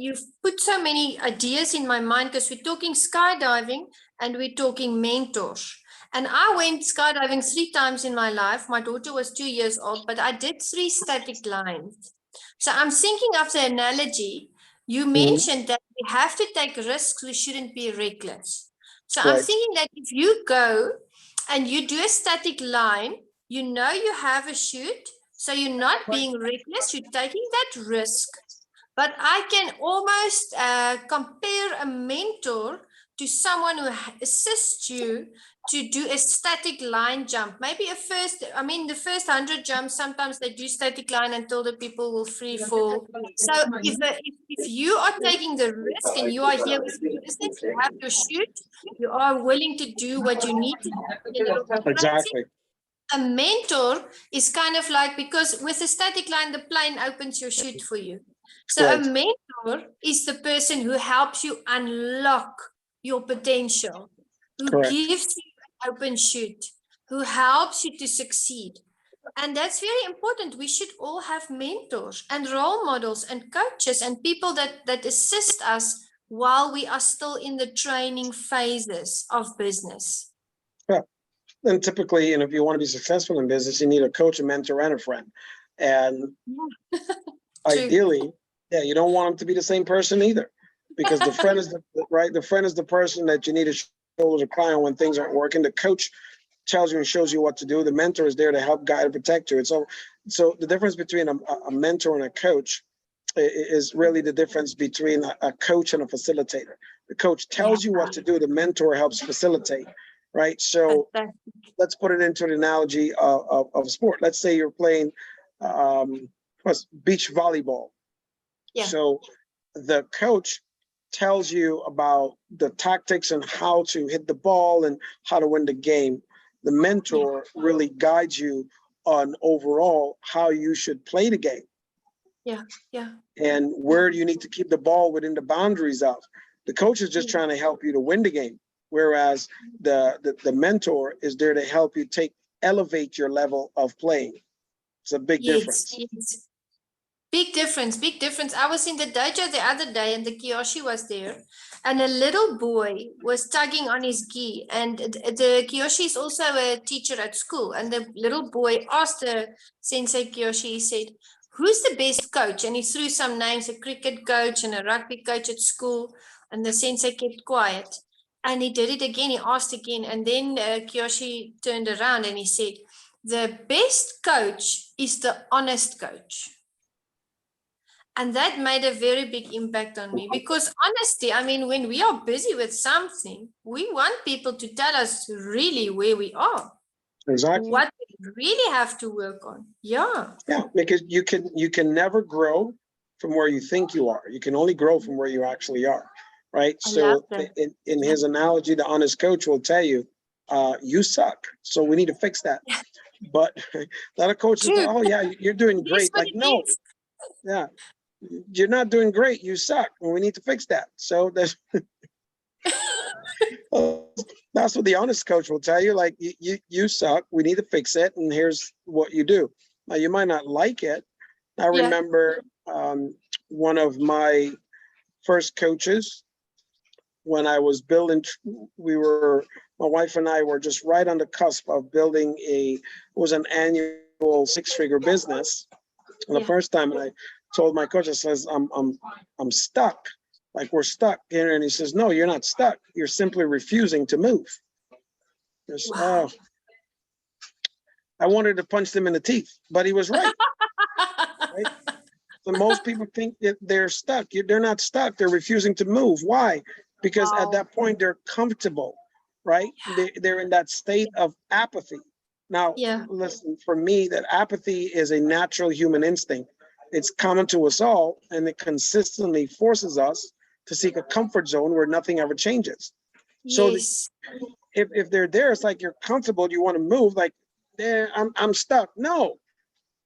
you've put so many ideas in my mind, because we're talking skydiving and we're talking mentors. And I went skydiving 3 times in my life. My daughter was 2 years old, but I did 3 static lines. So I'm thinking of the analogy. You mentioned that we have to take risks. We shouldn't be reckless. So I'm Right. thinking that if you go and you do a static line, you know you have a chute. So you're not being reckless, you're taking that risk. But I can almost compare a mentor to someone who assists you to do a static line jump. Maybe the first 100 jumps, sometimes they do static line until the people will free fall. So if you are taking the risk and you are here with your business, you have your chute, you are willing to do what you need to do, then you're operating. Exactly. A mentor is kind of like, because with a static line, the plane opens your chute for you. So a Right. mentor is the person who helps you unlock your potential, who Correct. gives you an open chute, who helps you to succeed. And that's very important. We should all have mentors and role models and coaches and people that assist us while we are still in the training phases of business. Yeah. And typically, if you want to be successful in business, you need a coach, a mentor, and a friend. And True. ideally, yeah, you don't want them to be the same person either, because the friend is the friend is the person that you need to shoulder to cry on when things aren't working. The coach tells you and shows you what to do. The mentor is there to help guide and protect you. And so the difference between a mentor and a coach is really the difference between a coach and a facilitator. The coach Yeah. tells you what to do. The mentor helps facilitate, right? So let's put it into an analogy of sport. Let's say you're playing beach volleyball. Yeah. So the coach tells you about the tactics and how to hit the ball and how to win the game. The mentor really guides you on overall how you should play the game. Yeah. Yeah. And where you need to keep the ball within the boundaries of. The coach is just trying to help you to win the game, whereas the mentor is there to help you elevate your level of playing. It's a big difference. Yes. Big difference, big difference. I was in the dojo the other day and the Kiyoshi was there and a little boy was tugging on his gi, and the Kiyoshi is also a teacher at school, and the little boy asked the sensei Kiyoshi, he said, who's the best coach? And he threw some names, a cricket coach and a rugby coach at school, and the sensei kept quiet. And he did it again, he asked again, and then Kiyoshi turned around and he said, the best coach is the honest coach. And that made a very big impact on me, because honesty, I mean, when we are busy with something, we want people to tell us really where we are. Exactly. What we really have to work on. Yeah. Yeah, because you can never grow from where you think you are. You can only grow from where you actually are. Right. So in his analogy, the honest coach will tell you, you suck. So we need to fix that. But a lot of coaches go, oh yeah, you're doing great. Like, no, yeah, you're not doing great. You suck. And we need to fix that. So that's what the honest coach will tell you. Like, you suck. We need to fix it. And here's what you do. Now, you might not like it. I remember one of my first coaches when I was building, my wife and I were just right on the cusp of building it was an annual 6-figure business. And the first time I told my coach, I says, I'm stuck. Like, we're stuck here. And he says, no, you're not stuck. You're simply refusing to move. I wanted to punch them in the teeth, but he was right. Right? So most people think that they're stuck. They're not stuck. They're refusing to move. Why? Because at that point, they're comfortable, right? They're in that state of apathy. Now, listen, for me, that apathy is a natural human instinct. It's common to us all, and it consistently forces us to seek a comfort zone where nothing ever changes. So if they're there, it's like you're comfortable, you want to move, like, I'm stuck. No,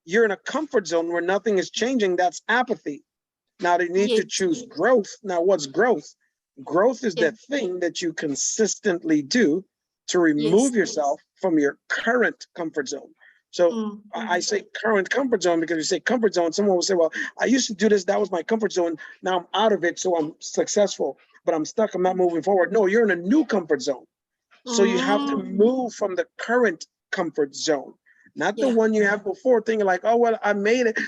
you're in a comfort zone where nothing is changing. That's apathy. Now they need to choose growth. Now, what's growth? Growth is that thing that you consistently do to remove yourself from your current comfort zone. So I say current comfort zone because you say comfort zone, someone will say, well, I used to do this. That was my comfort zone. Now I'm out of it. So I'm successful, but I'm stuck. I'm not moving forward. No, you're in a new comfort zone. So you have to move from the current comfort zone, not the one you have before, thinking like, oh, well, I made it.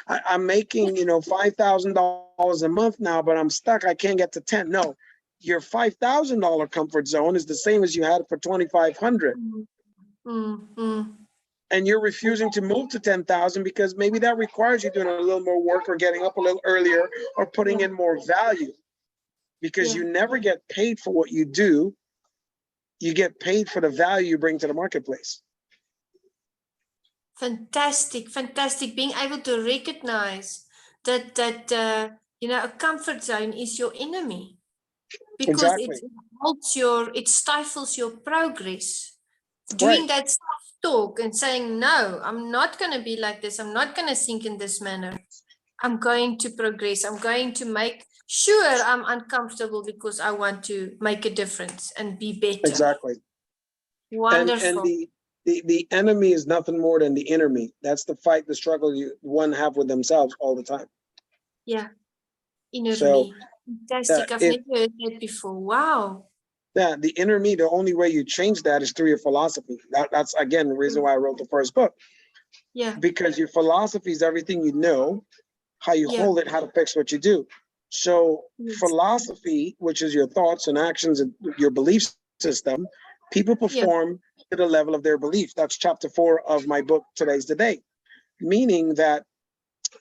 I'm making, $5,000 a month now, but I'm stuck. I can't get to 10. No, your $5,000 comfort zone is the same as you had for 2,500. And you're refusing to move to 10,000 because maybe that requires you doing a little more work or getting up a little earlier or putting in more value, because you never get paid for what you do. You get paid for the value you bring to the marketplace. Fantastic, fantastic. Being able to recognize that a comfort zone is your enemy, because it stifles your progress. Doing that self-talk and saying, no, I'm not going to be like this. I'm not going to think in this manner. I'm going to progress. I'm going to make sure I'm uncomfortable because I want to make a difference and be better. Exactly. Wonderful. And the enemy is nothing more than the inner me. That's the fight, the struggle one have with themselves all the time. Yeah. Inner me. Fantastic. I've never heard that before. Wow. Yeah, the inner me, the only way you change that is through your philosophy. That's, again, the reason why I wrote the first book. Yeah. Because your philosophy is everything you know, how you hold it, how to fix what you do. So philosophy, which is your thoughts and actions and your belief system, people perform to the level of their belief. That's chapter 4 of my book, Today's the Day. Meaning that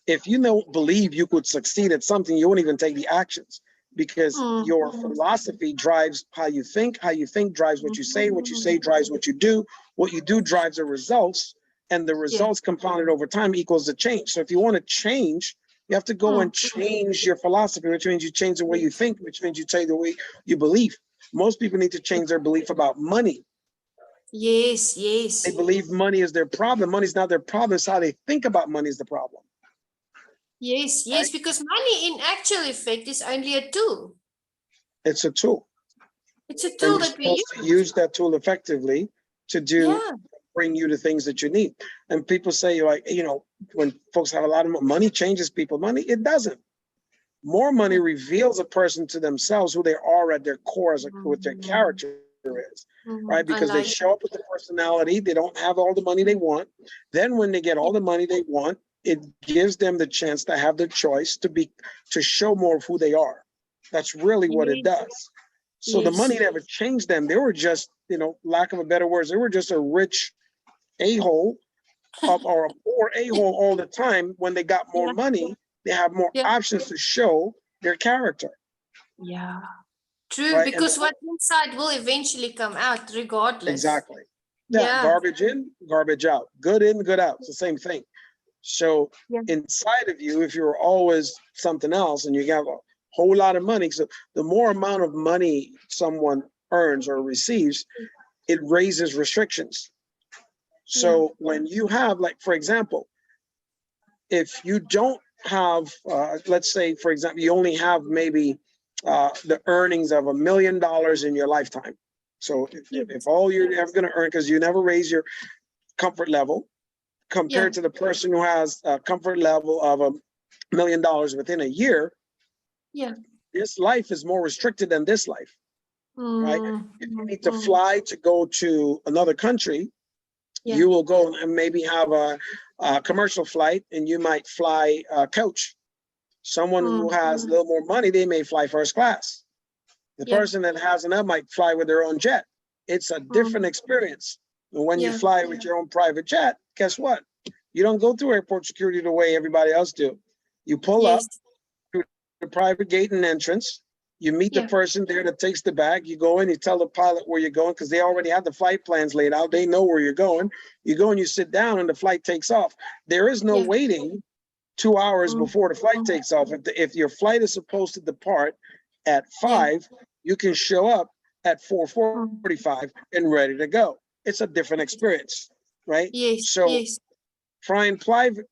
if you don't believe you could succeed at something, you won't even take the actions, because your philosophy drives how you think. How you think drives what you say drives what you do drives the results, and the results compounded over time equals the change. So if you want to change, you have to go and change your philosophy, which means you change the way you think, which means you change the way you believe. Most people need to change their belief about money. Yes, yes. They believe money is their problem. Money's not their problem. It's how they think about money is the problem. Yes, yes, right? Because money in actual effect is only a tool. It's a tool. It's a tool that we use that tool effectively to bring you to things that you need. And people say, like, when folks have a lot of money changes people. Money, it doesn't. More money reveals a person to themselves, who they are at their core, what their character is, right? Because they show up with the personality. They don't have all the money they want. Then when they get all the money they want, it gives them the chance to have the choice to show more of who they are. That's really what it does. So the money never changed them. They were just, lack of a better words, they were just a rich a-hole or a poor a-hole all the time. When they got more money, they have more options to show their character. Yeah. True, right? Because what's inside will eventually come out regardless. Exactly. Yeah. Garbage in, garbage out. Good in, good out. It's the same thing. So inside of you, if you're always something else and you have a whole lot of money, so the more amount of money someone earns or receives, it raises restrictions. So when you have, like, for example, if you don't have, let's say, for example, you only have maybe the earnings of $1 million in your lifetime. So if all you're ever going to earn, because you never raise your comfort level, compared to the person who has a comfort level of $1 million within a year, this life is more restricted than this life, right? If you need to fly to go to another country, you will go and maybe have a commercial flight, and you might fly coach. Someone who has a little more money, they may fly first class. The person that has enough might fly with their own jet. It's a different experience. And when you fly with your own private jet, guess what? You don't go through airport security the way everybody else do. You pull up through the private gate and entrance. You meet the person there that takes the bag. You go in, you tell the pilot where you're going, because they already have the flight plans laid out. They know where you're going. You go and you sit down, and the flight takes off. There is no waiting 2 hours before the flight takes off. If your flight is supposed to depart at 5, you can show up at 4:45 and ready to go. It's a different experience, right? So flying private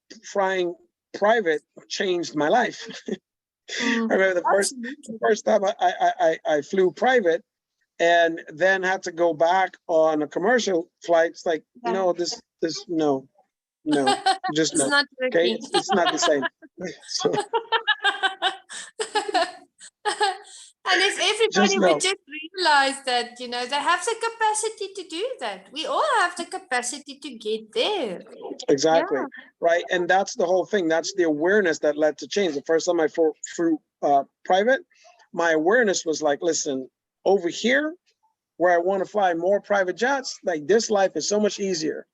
changed my life. I remember the first time I flew private, and then had to go back on a commercial flight. It's like, no, just no. Okay, it's not the same. So, and if everybody would just realize that, they have the capacity to do that. We all have the capacity to get there. Exactly. Right. And that's the whole thing. That's the awareness that led to change. The first time I flew private, my awareness was like, listen, over here where I want to fly more private jets, like, this life is so much easier.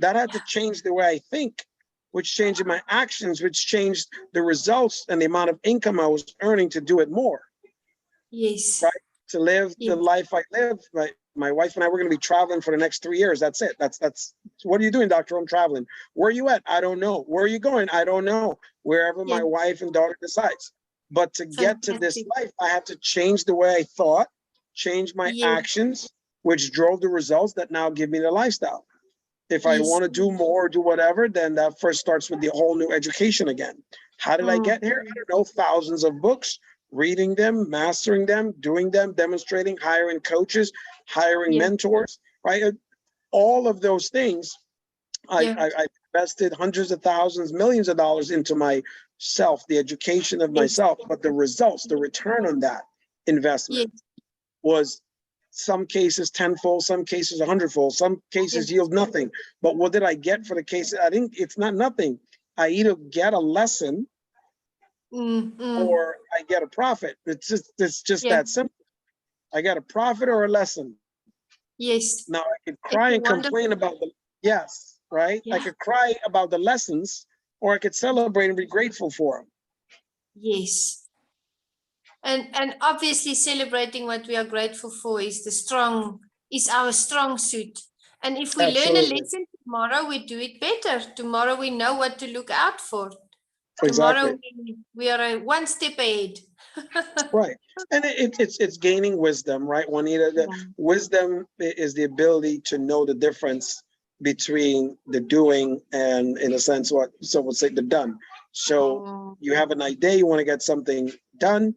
That had to change the way I think, which changed my actions, which changed the results and the amount of income I was earning to do it more. Yes. Right. To live the life I live. Right. My wife and I were going to be traveling for the next 3 years. That's it. That's what are you doing, doctor? I'm traveling. Where are you at? I don't know. Where are you going? I don't know. Wherever my wife and daughter decides. But to get to this life, I had to change the way I thought, change my actions, which drove the results that now give me the lifestyle. If I want to do more, do whatever, then that first starts with the whole new education again. How did I get here? I don't know. Thousands of books, reading them, mastering them, doing them, demonstrating, hiring coaches, hiring mentors, right? All of those things, I invested hundreds of thousands, millions of dollars into myself, the education of myself, but the results, the return on that investment was some cases tenfold, some cases 100-fold, some cases yield nothing. But what did I get for the case? I think it's not nothing. I either get a lesson or I get a profit. It's just that simple. I get a profit or a lesson. Yes. Now I could cry and complain about I could cry about the lessons, or I could celebrate and be grateful for them. Yes. And obviously celebrating what we are grateful for is our strong suit. And if we learn a Absolutely. lesson tomorrow, we do it better. Tomorrow we know what to look out for. Exactly. Tomorrow we are one step ahead. Right. And it's gaining wisdom, right, Juanita? The Yeah. wisdom is the ability to know the difference between the doing and, in a sense, what some would say, the done. So Mm, you have an idea, you want to get something done,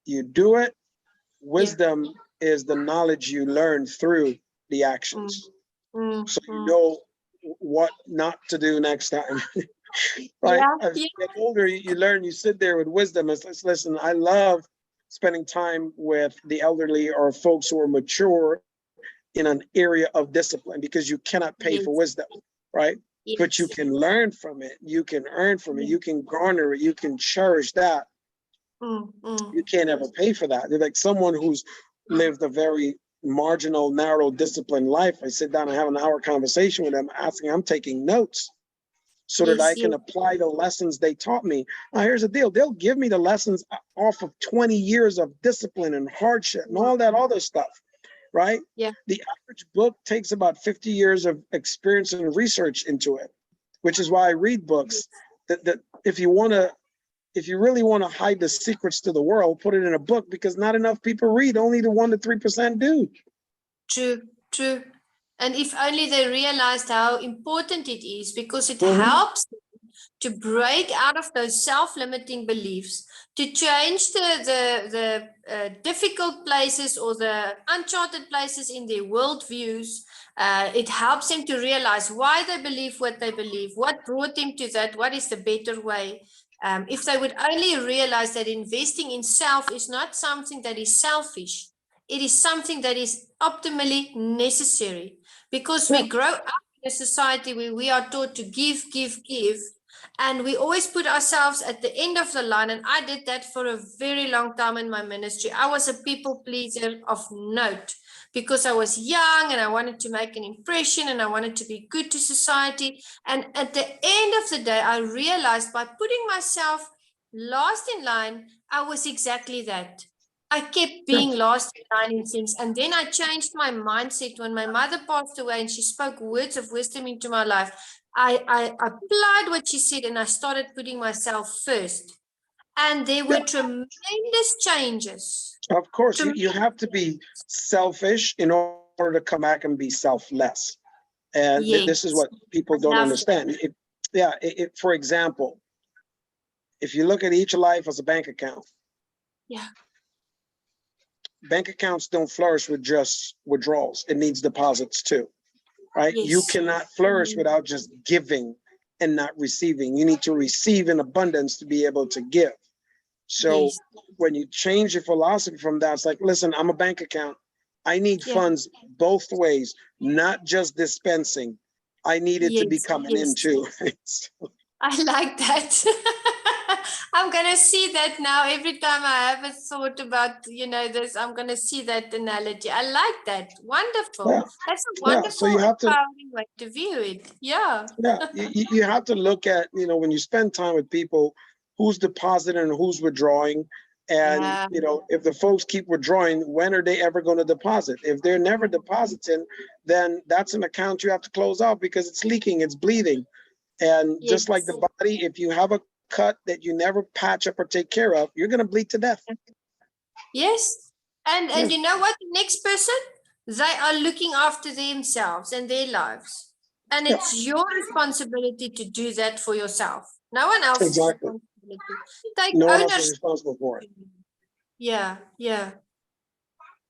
you do it. yeah. Wisdom is the knowledge you learn through the Mm, actions. mm, So you mm. know what not to do next time. Right? Yeah. As Yeah. you get older, you learn, you sit there with wisdom. It's listen, I love spending time with the elderly or folks who are mature in an area of discipline, because you cannot pay for Yes. wisdom, right? But you Yes. can learn from it, you can earn from it, Yeah. you can garner it, you can cherish that. Mm, You mm. can't ever pay for that. They're like someone who's lived a very marginal, narrow, disciplined life. I sit down and have an hour conversation with them, asking, I'm taking notes so that I Yes. can Yes. apply the lessons they taught me. Now, here's the deal. They'll give me the lessons off of 20 years of discipline and hardship and all that Mm. other stuff, right? Yeah. The average book takes about 50 years of experience and research into it, which is why I read books. That if you really want to hide the secrets to the world, put it in a book, because not enough people read. Only the 1 to 3% do. True. True. And if only they realized how important it is, because it Mhm. helps to break out of those self-limiting beliefs, to change the difficult places or the uncharted places in their worldviews. It helps them to realize why they believe what they believe, what brought them to that, what is the better way. If they would only realize that investing in self is not something that is selfish, it is something that is optimally necessary, because Yeah. we grow up in a society where we are taught to give, give, give, and we always put ourselves at the end of the line. And I did that for a very long time in my ministry. I was a people pleaser of note, because I was young and I wanted to make an impression and I wanted to be good to society. And at the end of the day, I realized by putting myself last in line, I was exactly that. I kept Yeah. being last in line in things. And then I changed my mindset when my mother passed away and she spoke words of wisdom into my life. I applied what she said and I started putting myself first. And there Yeah. were tremendous changes. Of course, you Tremendous. have to be selfish in order to come back and be selfless. And this is what Yes, people I don't love that. understand. For example, if you look at each life as a Yeah, bank accounts don't flourish with just withdrawals. It needs deposits too, right? You yes. cannot flourish Mm, without just giving and not receiving. You need to receive in abundance to be able to give. So yes. when you change your philosophy from that, it's like, listen, I'm a bank account. I need Yeah, funds both ways, not just dispensing. I need it to be yes, coming in yes. too. I like that. I'm gonna see that now. Every time I have a thought about, this, I'm gonna see that analogy. I like that. Wonderful. Yeah, That's a yeah. So wonderful, you have to, empowering way to view it. Yeah. yeah, you have to look at, when you spend time with people, who's depositing and who's withdrawing. And, Yeah. if the folks keep withdrawing, when are they ever going to deposit? If they're never depositing, then that's an account you have to close out, because it's leaking, it's bleeding. And just like Yes. the body, if you have a cut that you never patch up or take care of, you're going to bleed to death. Yes. And Yeah, you know what? The next person, they are looking after themselves and their lives. And yeah, it's your responsibility to do that for yourself. No one else's exactly. responsibility. Take No one else is ownership. responsible for it. Yeah, yeah.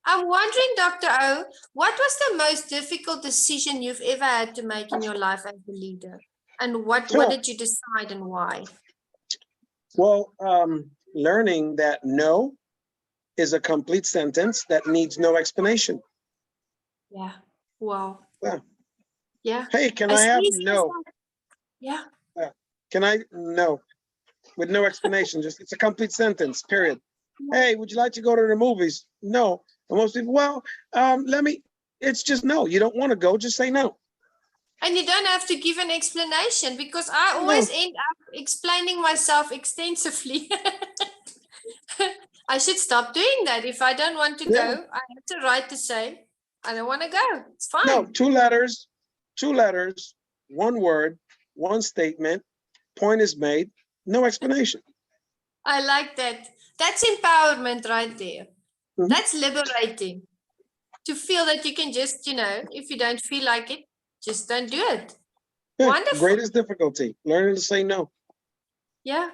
I'm wondering, Dr. O, what was the most difficult decision you've ever had to make in your life as a leader? And what Yeah. did you decide and why? Well, learning that no is a complete sentence that needs no explanation. Yeah. Wow. Yeah. Yeah. Hey, can I As have easy as no? that. Yeah. Yeah. Can I? No. With no explanation. Just it's a complete sentence, period. Hey, would you like to go to the movies? No. And most people, well, let me, it's just no. You don't want to go, just say no. And you don't have to give an explanation, because I No, always end up explaining myself extensively. I should stop doing that. If I don't want to yeah, go, I have the right to say, I don't want to go. It's no, fine. two letters, one word, one statement, point is made, no explanation. I like that. That's empowerment right there. Mhm. That's liberating. To feel that you can just, if you don't feel like it, just don't do it. Yeah, Wonderful. greatest difficulty, learning to say no. Yeah.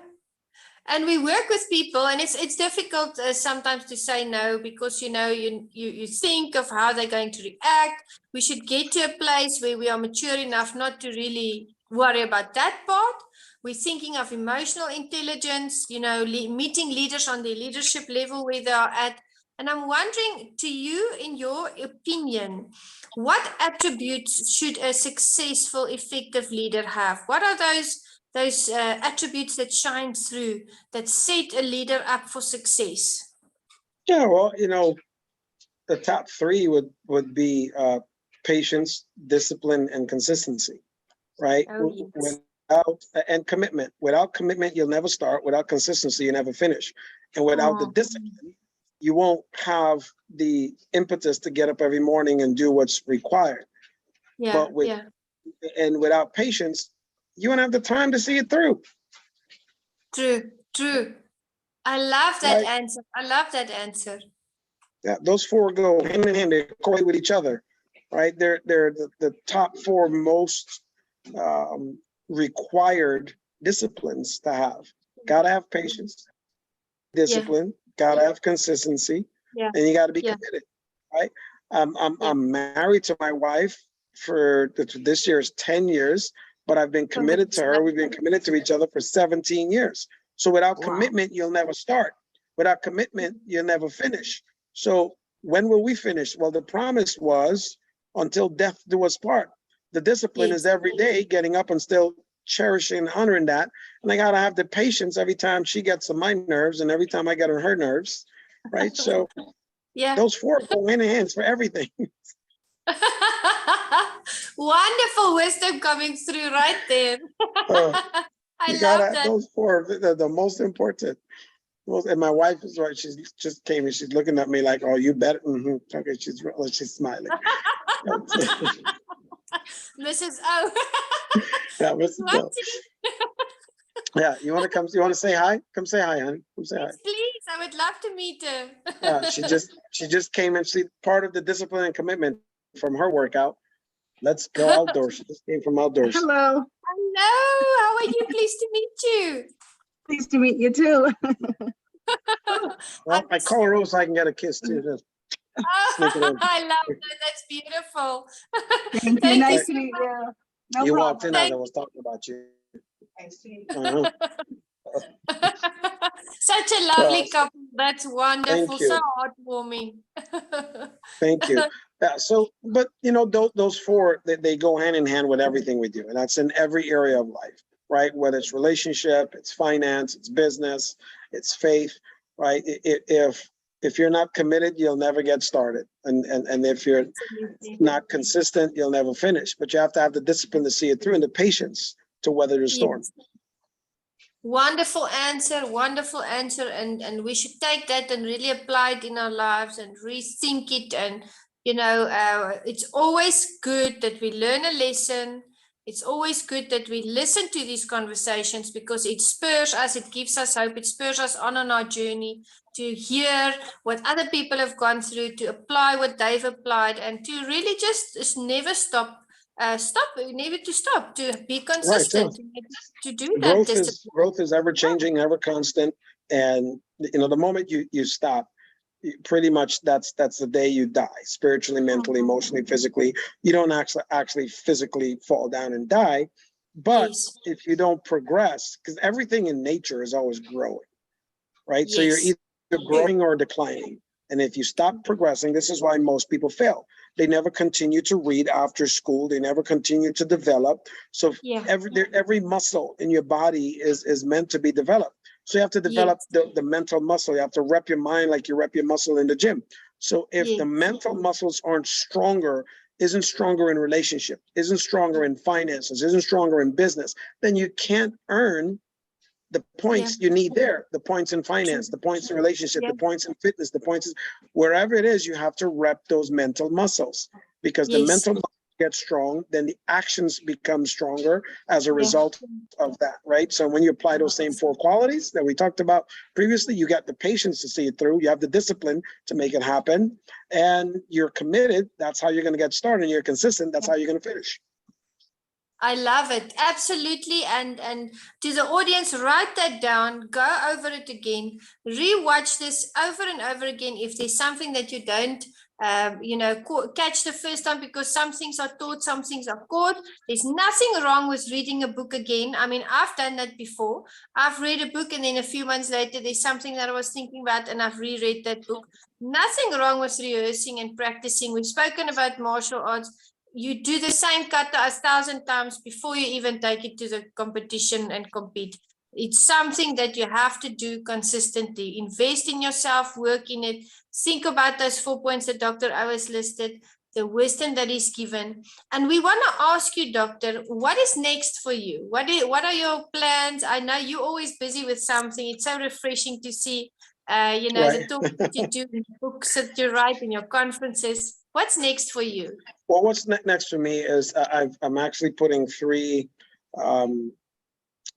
And we work with people, and it's difficult sometimes to say no, because you think of how they're going to react. We should get to a place where we are mature enough not to really worry about that part. We're thinking of emotional intelligence, meeting leaders on their leadership level where they are at. And I'm wondering, to you, in your opinion, what attributes should a successful, effective leader have? What are those attributes that shine through, that set a leader up for success? Yeah, well, the top three would be patience, discipline, and consistency, right? Oh, yes. Without and commitment. Without commitment, you'll never start. Without consistency, you never finish. And without the Oh, discipline, you won't have the impetus to get up every morning and do what's required. yeah, But yeah. without patience, you won't have the time to see it through. True, true. I love that Right? answer. I love that answer. Yeah, those four go hand in hand. They correlate with each other, right? They're the top four most required disciplines to have. Gotta have patience, Yeah, discipline, gotta have consistency, yeah, and you gotta be yeah, committed, right? yeah. I'm married to my wife for this year's 10 years, but I've been committed to her. We've been committed to each other for 17 years. So without Wow. commitment, you'll never start. Without commitment, you'll never finish. So when will we finish? Well, the promise was until death do us part. The discipline Yes. is every day getting up and still cherishing and honoring that. And I gotta have the patience every time she gets on my nerves and every time I get on her nerves, right? So Yeah. those four go hand in hand for everything. Wonderful wisdom coming through right there. Uh, I you love gotta that. those four, the most important. And my wife is right. She just came and she's looking at me like, "Oh, you better." Mm-hmm. Okay, she's smiling. Mrs. O. Yeah, Just Mrs. Bell. watching. Yeah, you want to come? You want to say hi? Come say hi, honey. Come say hi. Yes, please. I would love to meet her. She just came and she part of the discipline and commitment from her workout. Let's go outdoors. She just came from outdoors. Hello. Hello. How are you? Pleased to meet you. Pleased to meet you too. Well, I call her over so I can get a kiss too. Just sneak it in. I love that. That's beautiful. Thank you. Thank Nice you to meet so much. you. No You problem. walked in as I Thank was talking about you. I see. Uh-huh. Such a lovely couple. That's wonderful. Thank you. So heartwarming. Thank you. Yeah, so, but those four, they go hand in hand with everything we do. And that's in every area of life, right? Whether it's relationship, it's finance, it's business, it's faith, right? If you're not committed, you'll never get started. And if you're Absolutely. not consistent, you'll never finish. But you have to have the discipline to see it through and the patience to weather the storm. Yes. Wonderful answer, wonderful answer. And we should take that and really apply it in our lives and rethink it. And, it's always good that we learn a lesson. It's always good that we listen to these conversations, because it spurs us, it gives us hope, it spurs us on our journey to hear what other people have gone through, to apply what they've applied, and to really just never stop. Never to stop, to be consistent, to do that. Growth is ever changing, ever constant. And the moment you stop, pretty much that's the day you die, spiritually, mentally, emotionally, physically. You don't actually physically fall down and die, but Yes. if you don't progress, because everything in nature is always growing, right? So you're Yes. either growing or declining. And if you stop progressing, this is why most people fail. They never continue to read after school. They never continue to develop. So Yeah. every muscle in your body is meant to be developed. So you have to develop the mental muscle. You have to rep your mind like you rep your muscle in the gym. So if the mental muscles aren't stronger, isn't stronger in relationship, isn't stronger in finances, isn't stronger in business, then you can't earn the points you need there, the points in finance, the points in relationship, the points in fitness, the points, wherever it is, you have to rep those mental muscles, because the mental muscles get strong, then the actions become stronger as a result of that, right? So when you apply those same 4 qualities that we talked about previously, you got the patience to see it through, you have the discipline to make it happen, and you're committed. That's how you're going to get started, and you're consistent. That's how you're going to finish. I love it. Absolutely. And to the audience, write that down, go over it again, rewatch this over and over again. If there's something that you don't, catch the first time, because some things are taught, some things are caught. There's nothing wrong with reading a book again. I mean, I've done that before. I've read a book and then a few months later, there's something that I was thinking about and I've reread that book. Nothing wrong with rehearsing and practicing. We've spoken about martial arts. You do the same kata 1,000 times before you even take it to the competition and compete. It's something that you have to do consistently. Invest in yourself, work in it. Think about those 4 points that Dr. O has listed, the wisdom that is given. And we want to ask you, Doctor, what is next for you? What are your plans? I know you're always busy with something. It's so refreshing to see, the talk that you do, the books that you write, and your conferences. What's next for you? Well, what's next for me is I'm actually putting 3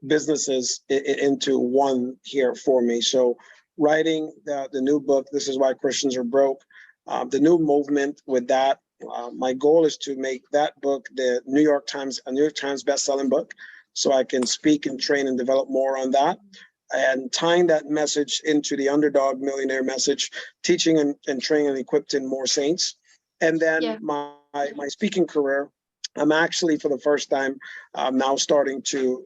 businesses into one here for me. So writing the new book, This Is Why Christians Are Broke, the new movement with that. My goal is to make that book a New York Times best-selling book, so I can speak and train and develop more on that. And tying that message into the underdog millionaire message, teaching and training and equipping more saints. And then my speaking career, I'm actually for the first time now starting to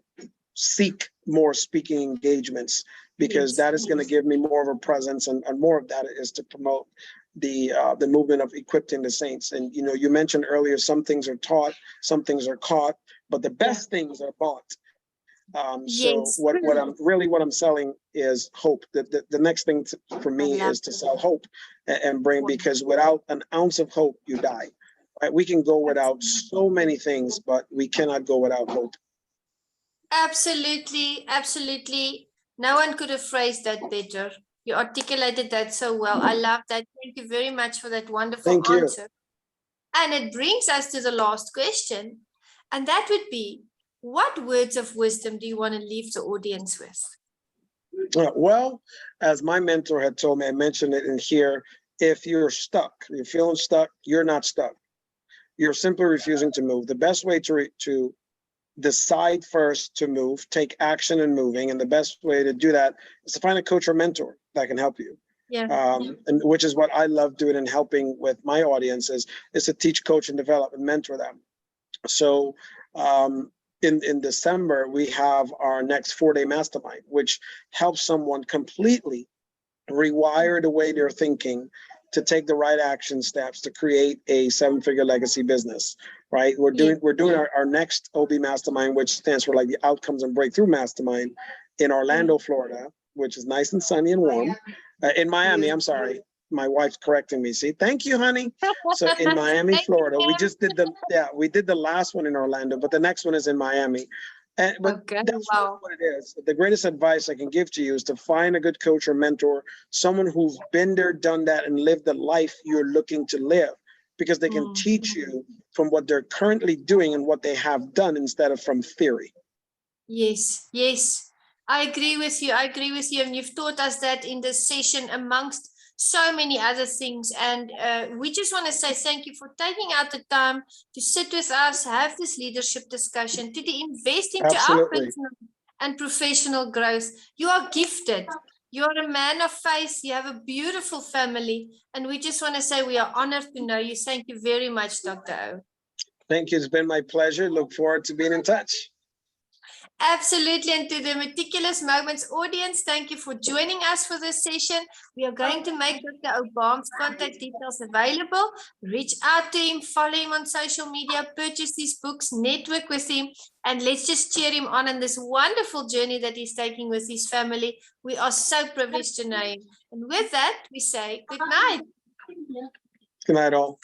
seek more speaking engagements, because that is going to give me more of a presence, and more of that is to promote the movement of equipping the saints. And you mentioned earlier, some things are taught, some things are caught, but the best things are bought. So what I'm selling is hope. The next thing for me is to sell hope and bring, because without an ounce of hope, you die. Right? We can go without so many things, but we cannot go without hope. Absolutely, absolutely. No one could have phrased that better. You articulated that so well. I love that. Thank you very much for that wonderful answer. And it brings us to the last question, and that would be, what words of wisdom do you want to leave the audience with? Well, as my mentor had told me, I mentioned it in here, if you're stuck, you're feeling stuck, you're not stuck. You're simply refusing to move. The best way to decide first to move, take action in moving, and the best way to do that is to find a coach or mentor that can help you. And which is what I love doing and helping with my audiences, is to teach, coach, and develop and mentor them. So in December, we have our next 4-day mastermind, which helps someone completely rewire the way they're thinking to take the right action steps to create a 7-figure legacy business, right? We're doing our next OB mastermind, which stands for like the Outcomes and Breakthrough Mastermind, in Orlando, Florida, which is nice and sunny and warm. In Miami, I'm sorry. My wife's correcting me. See, thank you, honey. So in Miami, Florida, we just did the last one in Orlando, but the next one is in Miami. That's what it is. The greatest advice I can give to you is to find a good coach or mentor, someone who's been there, done that, and lived the life you're looking to live, because they can teach you from what they're currently doing and what they have done, instead of from theory. Yes. I agree with you. And you've taught us that in this session, amongst so many other things. And we just want to say thank you for taking out the time to sit with us, have this leadership discussion, to invest into our personal and professional growth. You are gifted. You are a man of faith. You have a beautiful family. And we just want to say we are honored to know you. Thank you very much, Dr. O. Thank you. It's been my pleasure. Look forward to being in touch. Absolutely. And to the Meticulous Moments audience, thank you for joining us for this session. We are going to make Dr. Obom's contact details available. Reach out to him, follow him on social media, purchase these books, network with him, and let's just cheer him on this wonderful journey that he's taking with his family. We are so privileged to know him. And with that, we say good night. Good night, all.